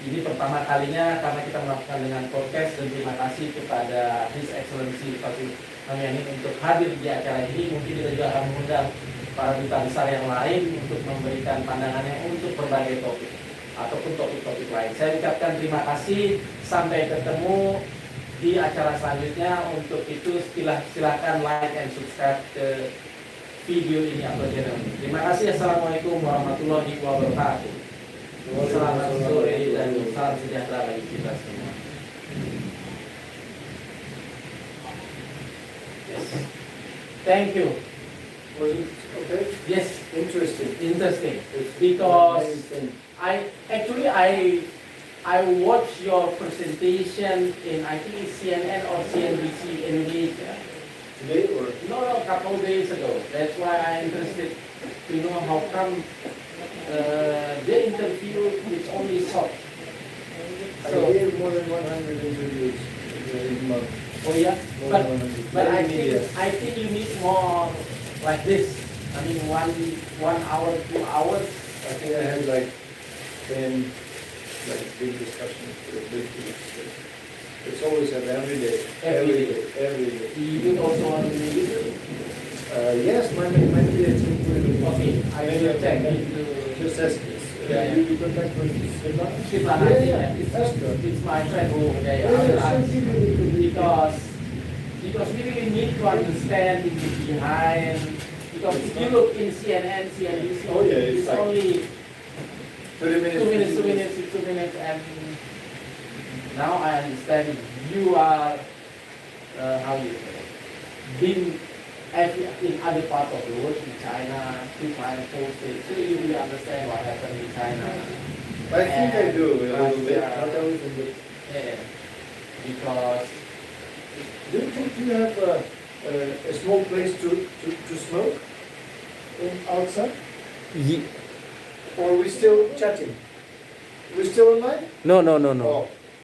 Ini pertama kalinya karena kita melakukan dengan podcast, dan terima kasih kepada His Excellency Vasyl Hamianin untuk hadir di acara ini. Mungkin kita juga akan mengundang para duta besar yang lain untuk memberikan pandangannya untuk berbagai topik ataupun topik-topik lain. Saya ucapkan terima kasih, sampai ketemu di acara selanjutnya. Untuk itu silakan like and subscribe ke video ini atau channel ini. Terima kasih. Assalamualaikum warahmatullahi wabarakatuh. Selamat sore dan salam sejahtera bagi kita semua. Yes. Thank you. Was it okay? Yes, Interesting. interesting. It's Because amazing. I watched your presentation in, I think it's CNN or CNBC Indonesia. Today or No, a couple of days ago. That's why I'm interested to know how come the interview is only short. I So, gave more than 100 interviews in a month. oh yeah, More but than 100. but I Media. think you need more like this. I mean, 1 hour, 2 hours. I think I had like 10 like big discussions. It's always happened every day. Every day. Every day. You do also want to do it? Yes, my media team will. Okay, I will check into. Just ask this. Yeah, yeah. You contact with Svetlana? Svetlana, Yeah, it's, ask her. it's my friend who, Yeah, she'll give you the- because we really need to understand the behind, because if you look in CNN, CNBC, Oh, yeah, it's it's like only 30 minutes. 2 minutes, and now I understand you are, how you say, been in other part of the world, in China, 2 times, 4 states, so you really understand what happened in China. I think I do a little bit. Yeah. Not everything, but Yeah, because do you have a small place to smoke outside? Or are we still chatting? Are we still online? No, no, no, no. Oh.